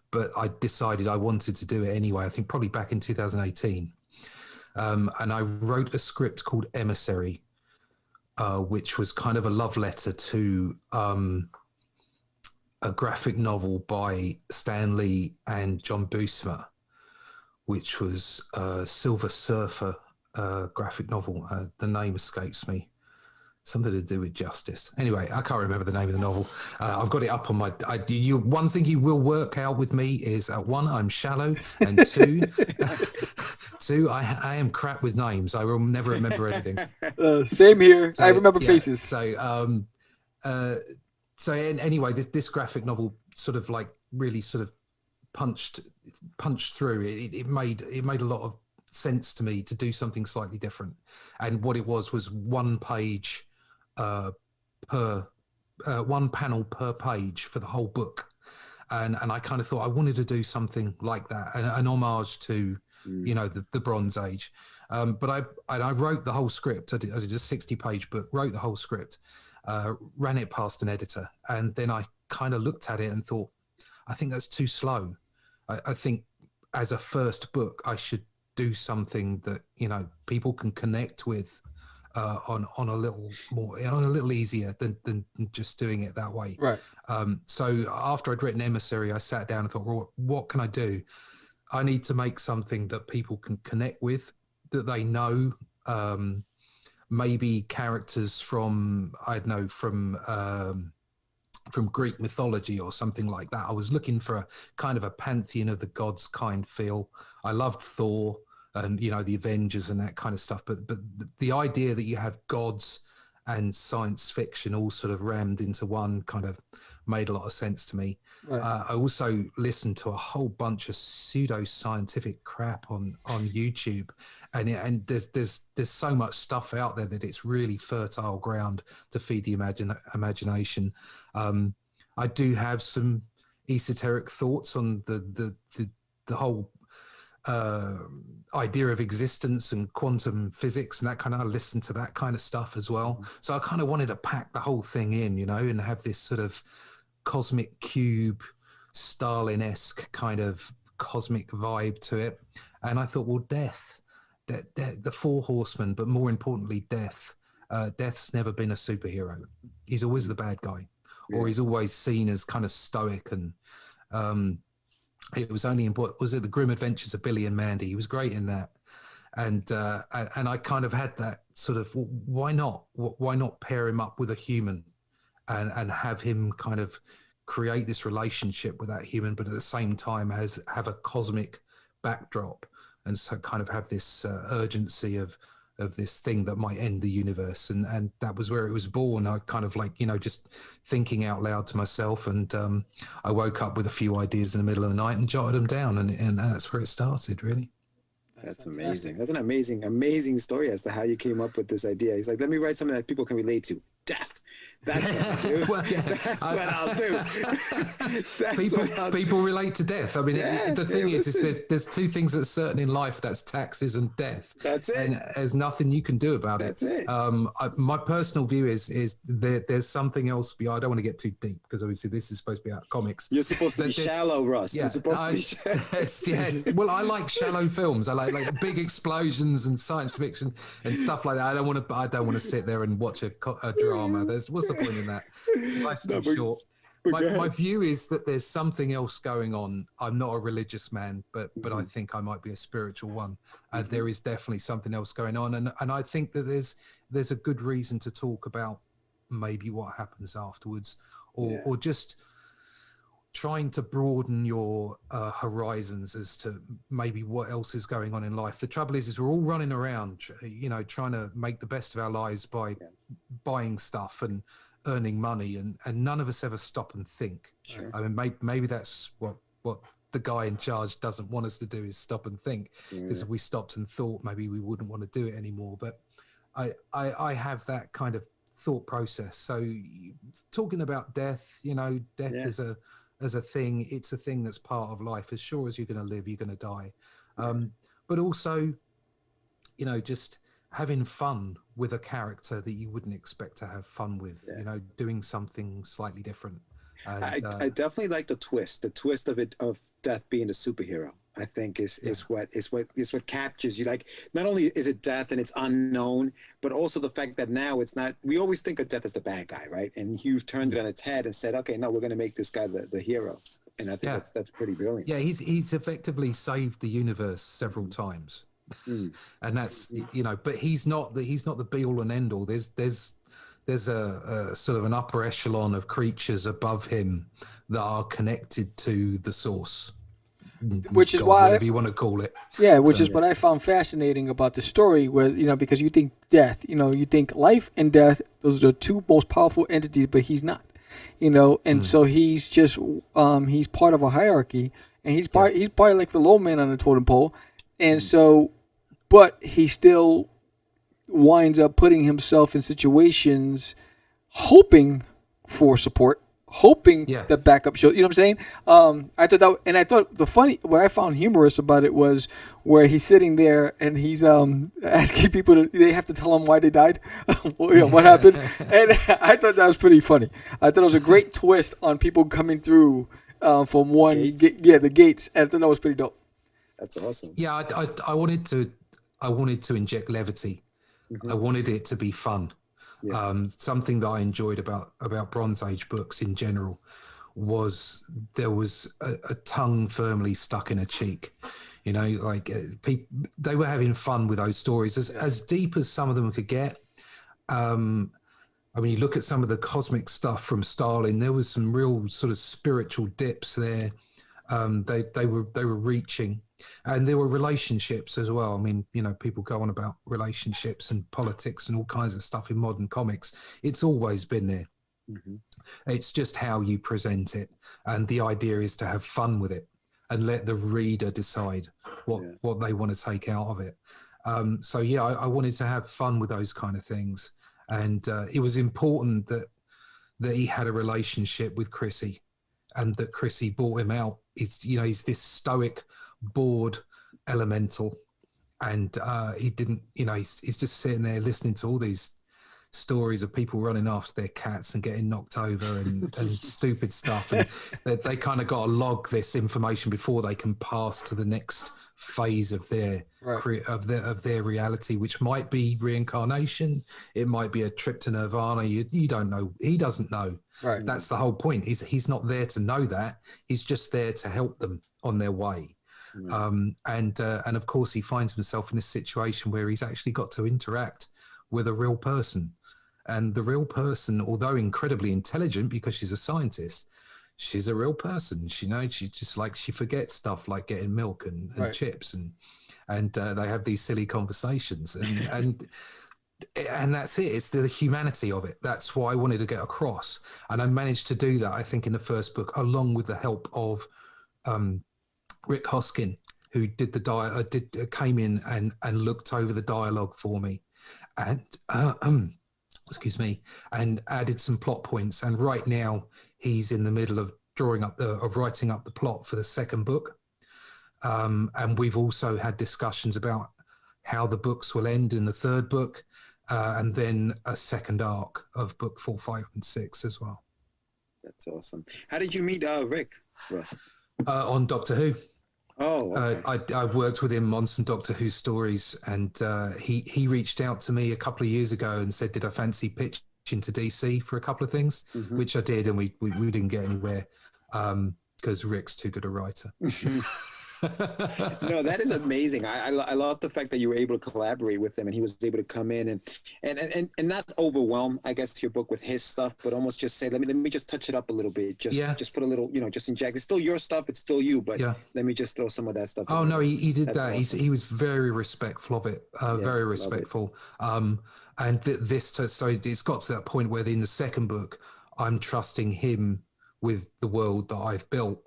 but I decided I wanted to do it anyway, I think probably back in 2018. And I wrote a script called Emissary, which was kind of a love letter to a graphic novel by Stan Lee and John Buscema, which was Silver Surfer graphic novel. The name escapes me. Something to do with justice. Anyway, I can't remember the name of the novel. I've got it up on my... one thing you will work out with me is, one, I'm shallow, and two, I am crap with names. I will never remember anything. Same here. So, I remember faces. So anyway, this graphic novel sort of like really sort of punched through. It made a lot of sense to me to do something slightly different. And what it was one page one panel per page for the whole book, and I kind of thought I wanted to do something like that, an homage to the Bronze Age. But I wrote the whole script. I did a 60-page book, wrote the whole script, ran it past an editor, and then I kind of looked at it and thought, I think that's too slow. I think as a first book I should do something that people can connect with on a little more, on a little easier than just doing it that way. Right. So after I'd written Emissary, I sat down and thought, well, what can I do? I need to make something that people can connect with, that they know. Maybe characters from Greek mythology or something like that. I was looking for a kind of a pantheon of the gods kind feel. I loved Thor and the Avengers and that kind of stuff, but the idea that you have gods and science fiction all sort of rammed into one kind of made a lot of sense to me. Right. I also listened to a whole bunch of pseudo-scientific crap on YouTube, and there's so much stuff out there that it's really fertile ground to feed the imagination. I do have some esoteric thoughts on the whole idea of existence and quantum physics and that kind of. I listen to that kind of stuff as well. So I kind of wanted to pack the whole thing in, and have this sort of cosmic cube, Stalin-esque kind of cosmic vibe to it. And I thought, well, death, the Four Horsemen, but more importantly, death Death's never been a superhero. He's always the bad guy, or he's always seen as kind of stoic. And it was only in, what was it, The Grim Adventures of Billy and Mandy? He was great in that. And I kind of had that sort of, why not pair him up with a human and have him kind of create this relationship with that human, but at the same time have a cosmic backdrop, and so kind of have this urgency of this thing that might end the universe. And that was where it was born. I kind of like, just thinking out loud to myself, and I woke up with a few ideas in the middle of the night and jotted them down, and that's where it started, really. That's amazing. That's an amazing story as to how you came up with this idea. He's like, let me write something that people can relate to. Death. That's what I'll do. Well, yeah. That's what I'll do. People relate to death. I mean, the thing is there's two things that's certain in life. That's taxes and death. That's it. And there's nothing you can do about That's it. My personal view is there's something else beyond. I don't want to get too deep, because obviously this is supposed to be about comics. You're supposed to be shallow, Russ. Yeah, You're supposed to be shallow. Yes. Well, I like shallow films. I like big explosions and science fiction and stuff like that. I don't want to sit there and watch a drama. What's the point in that? Life's too short. My view is that there's something else going on. I'm not a religious man, but I think I might be a spiritual one. There is definitely something else going on, and I think that there's a good reason to talk about maybe what happens afterwards, or just trying to broaden your horizons as to maybe what else is going on in life. The trouble is we're all running around, trying to make the best of our lives by buying stuff and earning money, and none of us ever stop and think. Sure. I mean, maybe that's what the guy in charge doesn't want us to do, is stop and think, because if we stopped and thought, maybe we wouldn't want to do it anymore. But I have that kind of thought process. So talking about death, death is a thing. It's a thing that's part of life. As sure as you're going to live, you're going to die. But also, just having fun with a character that you wouldn't expect to have fun with, doing something slightly different. And, I definitely like the twist of death being a superhero. I think is what captures you. Like, not only is it death and it's unknown, but also the fact that now it's not. We always think of death as the bad guy, right? And you've turned it on its head and said, okay, no, we're going to make this guy the hero. And I think that's pretty brilliant. Yeah, he's effectively saved the universe several times. And that's but he's not the be all and end all. There's a sort of an upper echelon of creatures above him that are connected to the source, which is why, whatever you want to call it. Which is what I found fascinating about the story, where because you think death, you think life and death, those are the two most powerful entities, but he's not, and so he's just he's part of a hierarchy, and he's probably like the low man on the totem pole, and so. But he still winds up putting himself in situations, hoping for support, hoping that backup show. You know what I'm saying? I thought what I found humorous about it was where he's sitting there and he's asking people they have to tell him why they died, what happened, and I thought that was pretty funny. I thought it was a great twist on people coming through from one the gates, and I thought that was pretty dope. That's awesome. Yeah, I wanted to inject levity. I wanted it to be fun. Something that I enjoyed about Bronze Age books in general was there was a tongue firmly stuck in a cheek. They were having fun with those stories, as deep as some of them could get. I mean, you look at some of the cosmic stuff from Stalin, there was some real sort of spiritual dips there. They were reaching. And there were relationships as well. I mean, people go on about relationships and politics and all kinds of stuff in modern comics. It's always been there. It's just how you present it. And the idea is to have fun with it and let the reader decide what they want to take out of it. I wanted to have fun with those kind of things. And it was important that he had a relationship with Chrissy, and that Chrissy brought him out. He's this stoic, bored elemental, and he didn't, he's just sitting there listening to all these stories of people running after their cats and getting knocked over and stupid stuff, and they kind of got to log this information before they can pass to the next phase of their of their reality, which might be reincarnation, it might be a trip to nirvana. You don't know. He doesn't know. Right. That's the whole point. He's not there to know that. He's just there to help them on their way. And of course he finds himself in a situation where he's actually got to interact with a real person, and the real person, although incredibly intelligent because she's a scientist, she's a real person. She just like, she forgets stuff like getting milk and chips, and they have these silly conversations, and that's it. It's the humanity of it. That's what I wanted to get across, and I managed to do that, I think, in the first book, along with the help of Rick Hoskin, who did came in and looked over the dialogue for me, and excuse me, and added some plot points. And right now he's in the middle of writing up the plot for the second book. And we've also had discussions about how the books will end in the third book, and then a second arc of book 4, 5, and 6 as well. That's awesome. How did you meet Rick? On Doctor Who. Oh, okay. I worked with him on some Doctor Who stories, and he reached out to me a couple of years ago and said, did I fancy pitching to DC for a couple of things, which I did, and we didn't get anywhere because Rick's too good a writer. No, that is amazing. I love the fact that you were able to collaborate with him, and he was able to come in and not overwhelm, I guess, your book with his stuff, but almost just say, let me just touch it up a little bit. Just put a little, just inject. It's still your stuff. It's still you, but let me just throw some of that stuff. Oh no, he did that. Awesome. He was very respectful of it. Very respectful. And so it's got to that point where in the second book, I'm trusting him with the world that I've built.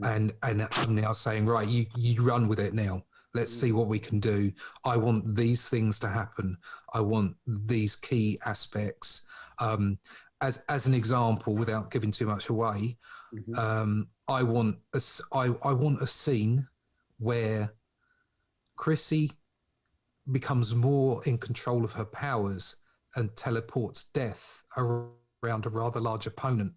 And I'm now saying, right, you run with it now. Let's see what we can do. I want these things to happen. I want these key aspects. As an example, without giving too much away, I want a scene where Chrissy becomes more in control of her powers and teleports Death around a rather large opponent,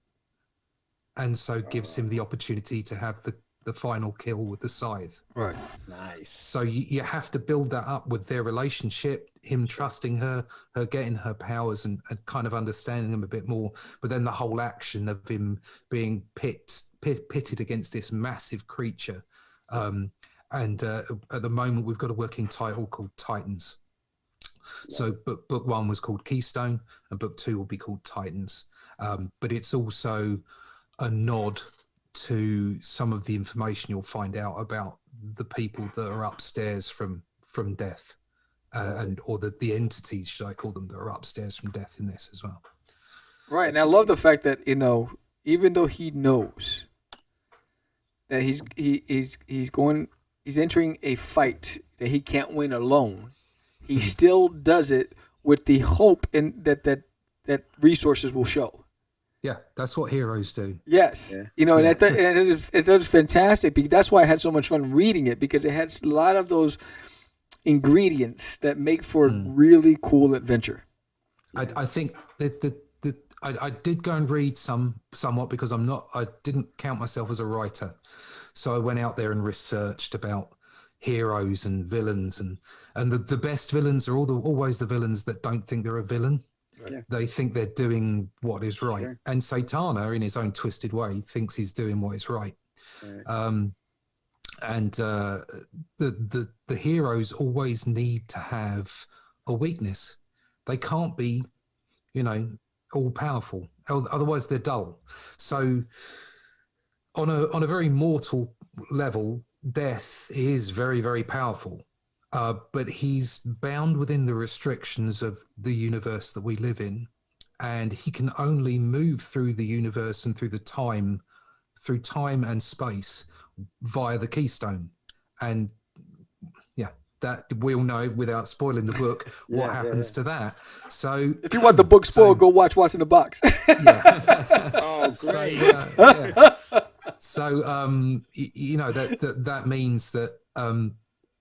and so gives him the opportunity to have the final kill with the scythe. Right. Nice. So you have to build that up with their relationship, him trusting her getting her powers and kind of understanding him a bit more. But then the whole action of him being pitted against this massive creature. And at the moment, we've got a working title called Titans. So book 1 was called Keystone, and book 2 will be called Titans. But it's also a nod to some of the information you'll find out about the people that are upstairs from Death, or the entities, should I call them, that are upstairs from Death in this as well. Right, and I love the fact that even though he knows that he's entering a fight that he can't win alone, he still does it with the hope that resources will show. Yeah, that's what heroes do. Yes, and it was fantastic. Because that's why I had so much fun reading it, because it had a lot of those ingredients that make for a really cool adventure. I think that I did go and read somewhat because I didn't count myself as a writer, so I went out there and researched about heroes and villains, and the best villains are always the villains that don't think they're a villain. Yeah. They think they're doing what is right. Sure. And Satana, in his own twisted way, thinks he's doing what is right. The heroes always need to have a weakness. They can't be, all powerful. Otherwise, they're dull. So, on a very mortal level, Death is very, very powerful. But he's bound within the restrictions of the universe that we live in, and he can only move through the universe and through time and space via the keystone. And that we'll know without spoiling the book what happens to that. So if you want the book spoiled, go watch What's in the Box. Oh, great. So that means that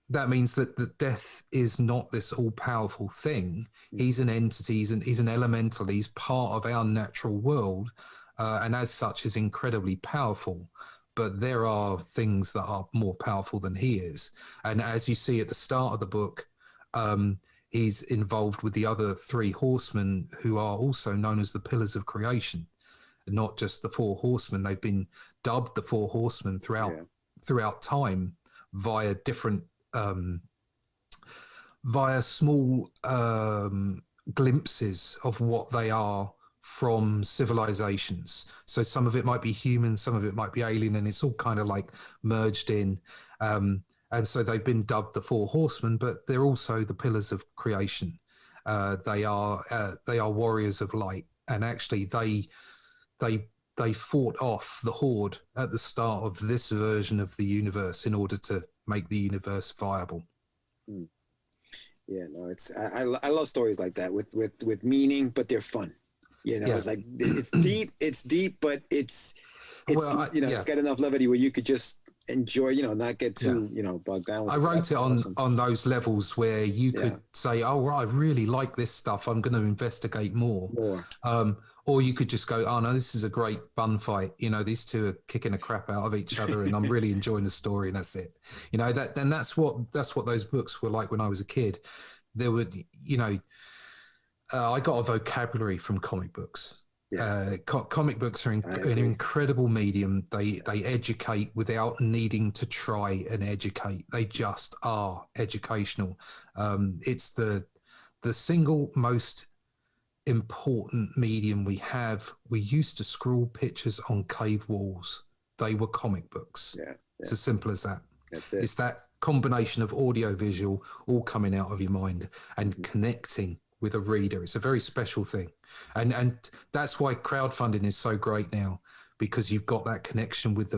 that means that the death is not this all-powerful thing. He's an entity, he's an elemental, he's part of our natural world, and as such is incredibly powerful. But there are things that are more powerful than he is. And as you see at the start of the book, he's involved with the other three horsemen, who are also known as the pillars of creation, not just the Four Horsemen. They've been dubbed the Four Horsemen throughout time via different via small glimpses of what they are from civilizations. So some of it might be human, some of it might be alien, and it's all kind of like merged in. And so they've been dubbed the Four Horsemen, but they're also the pillars of creation. They are warriors of light, and actually they fought off the Horde at the start of this version of the universe in order to make the universe viable. Yeah, no, it's I love stories like that with meaning, but they're fun. You know, it's like it's deep, but it's it's got enough levity where you could just enjoy, not get too bogged down with I wrote it on those levels where you could say, oh right, I really like this stuff, I'm going to investigate more. Or you could just go, oh no, this is a great bun fight, these two are kicking the crap out of each other and I'm really enjoying the story, and that's it. That's what those books were like when I was a kid. There would I got a vocabulary from comic books. Comic books are an incredible medium. They educate without needing to try and educate. They just are educational. It's the single most important medium we have. We used to scroll pictures on cave walls. They were comic books. It's as simple as that. That's it. It's that combination of audio visual all coming out of your mind and connecting with a reader. It's a very special thing, and that's why crowdfunding is so great now, because you've got that connection with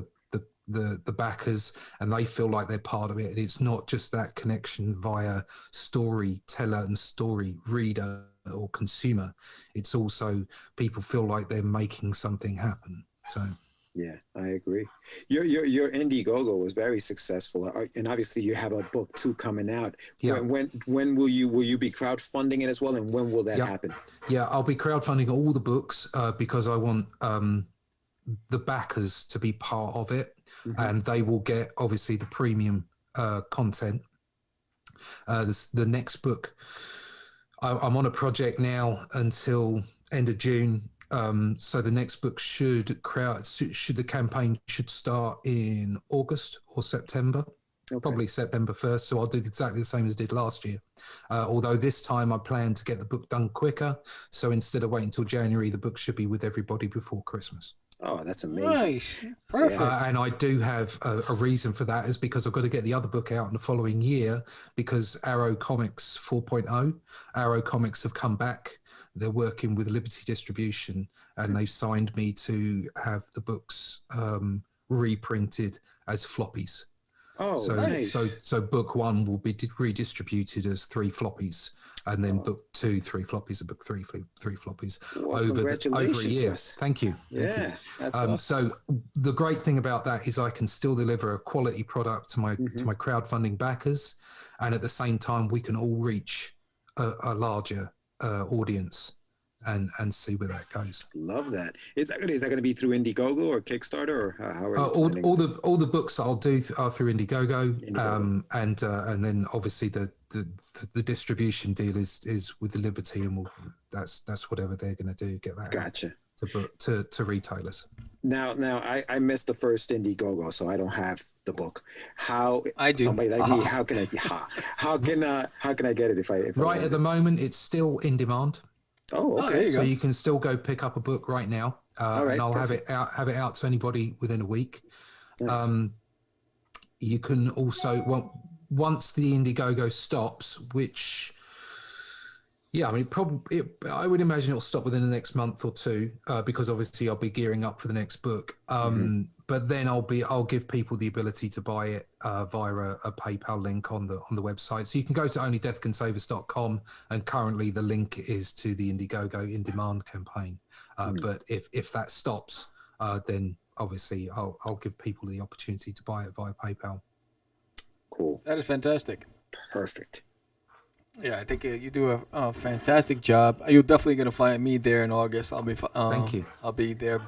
the backers, and they feel like they're part of it. And it's not just that connection via storyteller and story reader or consumer. It's also people feel like they're making something happen. So yeah, I agree. Your Indiegogo was very successful, and obviously you have a book too coming out. When will you be crowdfunding it as well, and when will that happen? I'll be crowdfunding all the books because I want the backers to be part of it, and they will get obviously the premium content. The next book, I'm on a project now until end of June. So the next book the campaign should start in August or September, probably September 1st. So I'll do exactly the same as I did last year. Although this time I plan to get the book done quicker. So instead of waiting until January, the book should be with everybody before Christmas. Oh, that's amazing. Nice. Perfect. And I do have a reason for that, is because I've got to get the other book out in the following year, because Arrow Comics 4.0, Arrow Comics have come back. They're working with Liberty Distribution, and they've signed me to have the books reprinted as floppies. Oh, nice. So book one will be redistributed as 3 floppies, and then book 2, 3 floppies, and book 3 floppies over a year. Russ. Thank you. That's awesome. So the great thing about that is I can still deliver a quality product to my crowdfunding backers, and at the same time we can all reach a larger audience and see where that goes. Love that. Is that going to be through Indiegogo or Kickstarter, or how are you all the books I'll do are through Indiegogo. And then obviously the distribution deal is with the Liberty, and that's whatever they're going to do, get that gotcha to retailers. Now I missed the first Indiegogo, so I don't have the book. How I do. Somebody like me, how can I get it if I right at the moment it's still in demand. Oh, okay. So you can still go pick up a book right now, and I'll have it out to anybody within a week. Nice. You can also, once the Indiegogo stops, which, I would imagine it'll stop within the next month or two, because obviously I'll be gearing up for the next book. But then I'll give people the ability to buy it via a PayPal link on the website. So you can go to onlydeathcansavers.com, and currently the link is to the Indiegogo in demand campaign. But if that stops, then obviously I'll give people the opportunity to buy it via PayPal. Cool. That is fantastic. Perfect. Yeah, I think you do a fantastic job. You're definitely gonna find me there in August. I'll be. Thank you. I'll be there.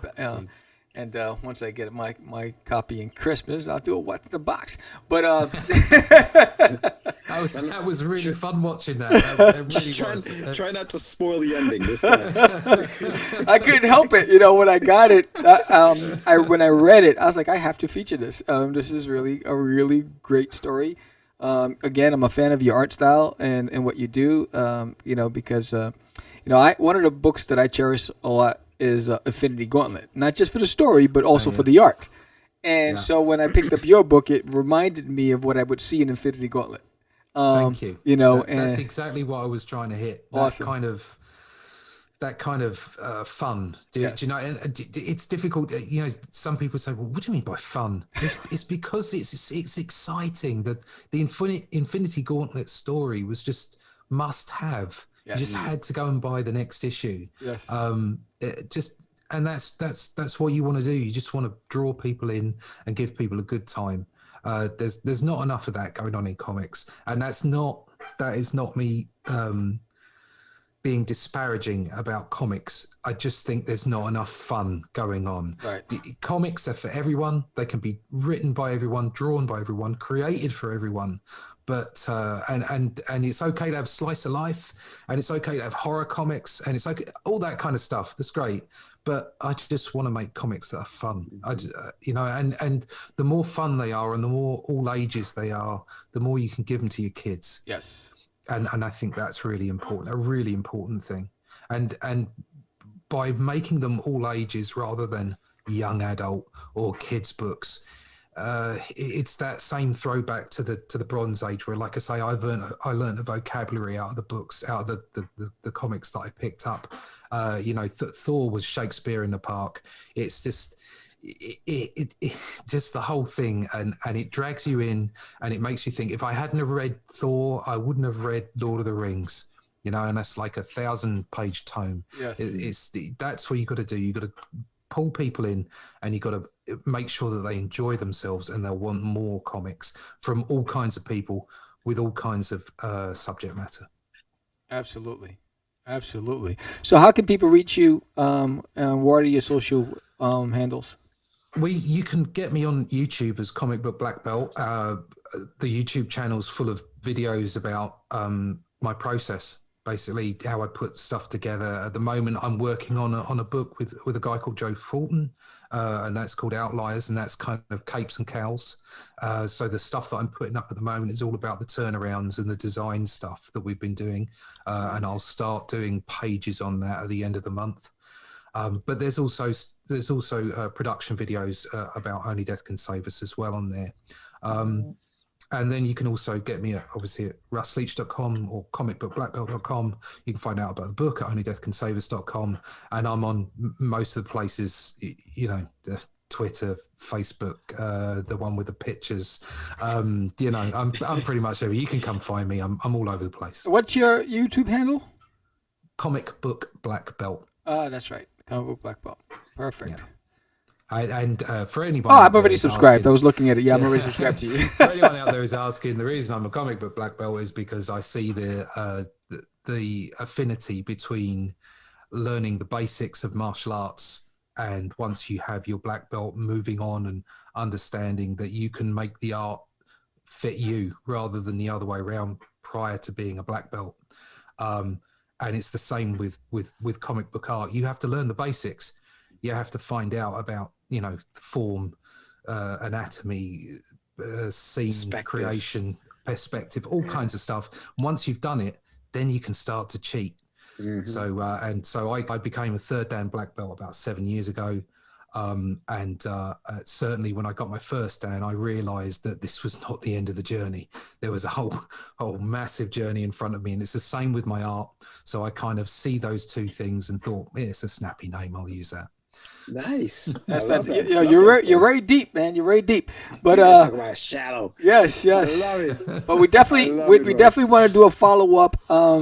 And once I get my copy in Christmas, I'll do a what's the box. But that was really fun watching that. It really was. Try not to spoil the ending this time. I couldn't help it. When I got it, when I read it, I was like, I have to feature this. This is really a really great story. Again, I'm a fan of your art style and what you do. Because one of the books that I cherish a lot is Infinity Gauntlet, not just for the story, but also for the art. And so when I picked up your book, it reminded me of what I would see in Infinity Gauntlet. Thank you. That's exactly what I was trying to hit. Awesome. That kind of fun. Do you know? And it's difficult. Some people say, "Well, what do you mean by fun?" It's because it's exciting. That the Infinity Gauntlet story was just must have. Yes. You just had to go and buy the next issue. Yes. And that's what you want to do. You just want to draw people in and give people a good time. There's not enough of that going on in comics, and that is not me being disparaging about comics. I just think there's not enough fun going on. Right. Comics are for everyone. They can be written by everyone, drawn by everyone, created for everyone. But and it's okay to have slice of life, and it's okay to have horror comics, and it's okay, all that kind of stuff. That's great. But I just want to make comics that are fun. And the more fun they are, and the more all ages they are, the more you can give them to your kids. Yes. And I think that's really important, a really important thing. And by making them all ages rather than young adult or kids books, it's that same throwback to the Bronze Age, where, like I say, I learned a vocabulary out of the books, out of the comics that I picked up. Thor was Shakespeare in the park. It's just it just the whole thing, and it drags you in, and it makes you think, if I hadn't have read Thor, I wouldn't have read Lord of the Rings. And that's like a 1,000-page tome. Yes. That's what you got to do. You got to pull people in, and you got to make sure that they enjoy themselves, and they'll want more comics from all kinds of people with all kinds of subject matter. Absolutely. So how can people reach you? What are your social handles? You can get me on YouTube as Comic Book Black Belt. The YouTube channel's full of videos about my process, basically how I put stuff together. At the moment, I'm working on a book with a guy called Joe Fulton, and that's called Outliers, and that's kind of capes and cows. So the stuff that I'm putting up at the moment is all about the turnarounds and the design stuff that we've been doing, and I'll start doing pages on that at the end of the month. But there's also production videos about Only Death Can Save Us as well on there. And then you can also get me at russleach.com or comicbookblackbelt.com. You can find out about the book at onlydeathcansaveus.com. And I'm on most of the places, the Twitter, Facebook, the one with the pictures. I'm pretty much over. You can come find me. I'm all over the place. What's your YouTube handle? Comic Book Black Belt. That's right. Comic Book Black Belt. Perfect. Yeah. And for anyone, I'm already subscribed. I was looking at it. Yeah, I'm already subscribed to you. For anyone out there who's asking, the reason I'm a Comic Book Black Belt is because I see the affinity between learning the basics of martial arts, and once you have your black belt, moving on and understanding that you can make the art fit you rather than the other way around prior to being a black belt. And it's the same with comic book art. You have to learn the basics. You have to find out about, form, anatomy, scene creation, perspective, all kinds of stuff. Once you've done it, then you can start to cheat. Mm-hmm. So I became a third Dan black belt about 7 years ago. Certainly when I got my first Dan, I realized that this was not the end of the journey. There was a whole massive journey in front of me, and it's the same with my art. So I kind of see those two things and thought, it's a snappy name, I'll use that. Nice. That's fantastic. You're very deep, man. You're very deep. But talk about shadow. Yes. I love it. But we definitely definitely want to do a follow up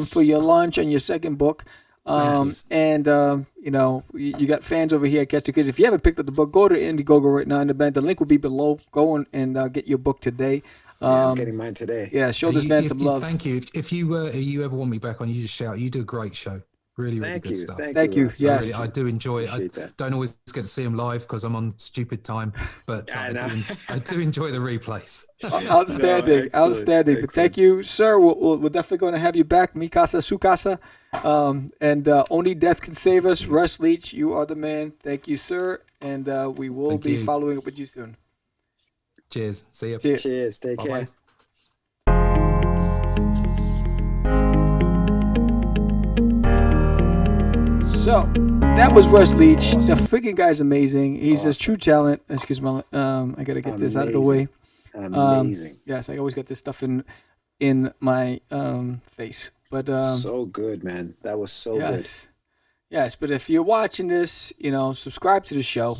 for your launch on your second book. Yes. And you got fans over here at Catch the Craze. If you haven't picked up the book, go to Indiegogo right now in the band. The link will be below. Go and get your book today. I'm getting mine today. Yeah, show this man some love. Thank you. If you ever want me back on, you just shout. You do a great show. Really good stuff. Thank you. Russ. Yes, really, I do enjoy it. I that. don't always get to see him live because I'm on stupid time, but I do enjoy the replays. Outstanding. But thank you, sir. We're definitely going to have you back. Mi casa, su casa. And only death can save us. Russ Leach, you are the man. Thank you, sir. And we will be following up with you soon. Cheers. See you. Cheers. Take Bye-bye. care. So that was Russ Leach. The freaking guy's amazing. He's a true talent. Excuse me. I gotta get this out of the way. Amazing. Yes, I always got this stuff in my face. But so good, man. That was so good. Yes, but if you're watching this, subscribe to the show.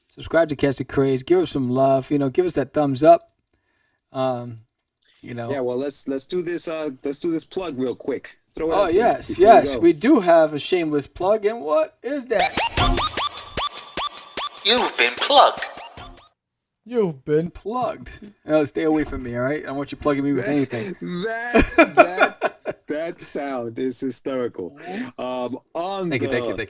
Subscribe to Catch the Craze. Give us some love. Give us that thumbs up. Yeah, well, let's do this. Let's do this plug real quick. Throw it. Oh yes, we do have a shameless plug, and what is that? You've been plugged. You've been plugged. Stay away from me, all right? I don't want you plugging me with anything. That sound is hysterical. Thank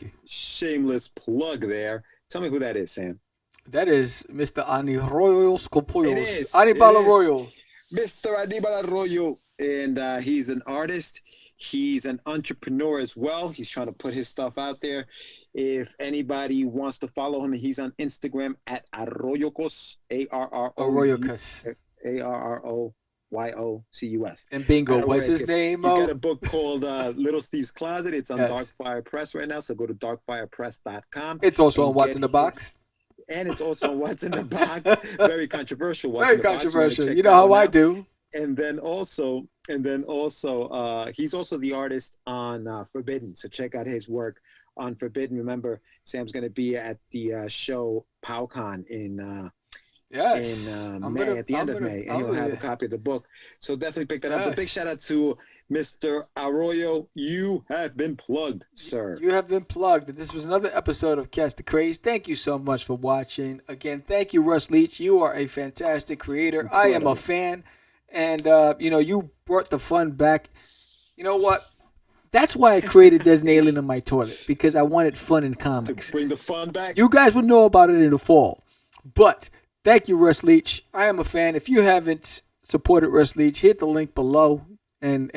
you. Shameless plug there. Tell me who that is, Sam. That is Mr. Arroyo Scopoyos. It is. Anibal Arroyo. Mr. Anibal Arroyo. And he's an artist. He's an entrepreneur as well. He's trying to put his stuff out there. If anybody wants to follow him, he's on Instagram at Arroyocos, Arroyocos. Arroyocus. And bingo, what's his name? He's got a book called Little Steve's Closet. It's on Darkfire Press right now, so go to darkfirepress.com. It's also on What's in the Box. And it's also on What's in the Box. Very controversial. Very controversial. You know how I do. And then also, he's also the artist on Forbidden. So check out his work on Forbidden. Remember, Sam's going to be at the show PowCon in May, at the end of May, and he'll have a copy of the book. So definitely pick that up. A big shout out to Mr. Arroyo. You have been plugged, sir. You have been plugged. This was another episode of Catch the Craze. Thank you so much for watching. Again, thank you, Russ Leach. You are a fantastic creator. I am a fan. And, you brought the fun back. You know what? That's why I created There's an Alien in My Toilet, because I wanted fun in comics. To bring the fun back? You guys will know about it in the fall. But thank you, Russ Leach. I am a fan. If you haven't supported Russ Leach, hit the link below and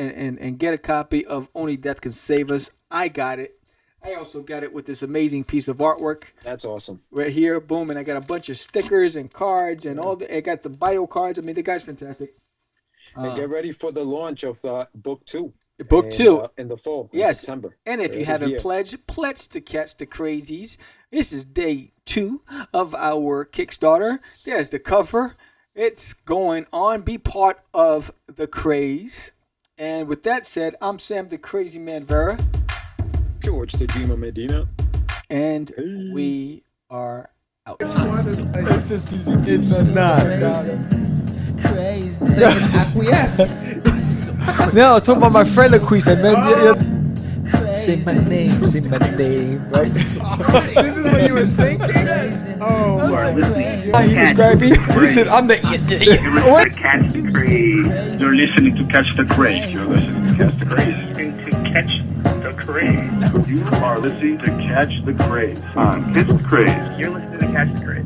get a copy of Only Death Can Save Us. I got it. I also got it with this amazing piece of artwork. That's awesome. Right here. Boom. And I got a bunch of stickers and cards and I got the bio cards. I mean, the guy's fantastic. And get ready for the launch of book 2. Book 2 in the fall, September. And if you haven't pledged to catch the Crazees. This is day 2 of our Kickstarter. There's the cover. It's going on. Be part of the Craze. And with that said, I'm Sam the Crazy Man Vera. George the Dreamer Medina. And we are out. It's just easy. It's not. Crazy. Acquiesce. No, I was talking about my friend Acquiesce. Say my name, right? This is what you were thinking? Oh, my God. He described me. He said, I'm the... What? Catch the Craze. You're listening to Catch the Craze. You're listening to Catch the Craze. To Catch the Craze. You are listening to Catch the Craze. On Catch the Craze. You're listening to Catch the Craze.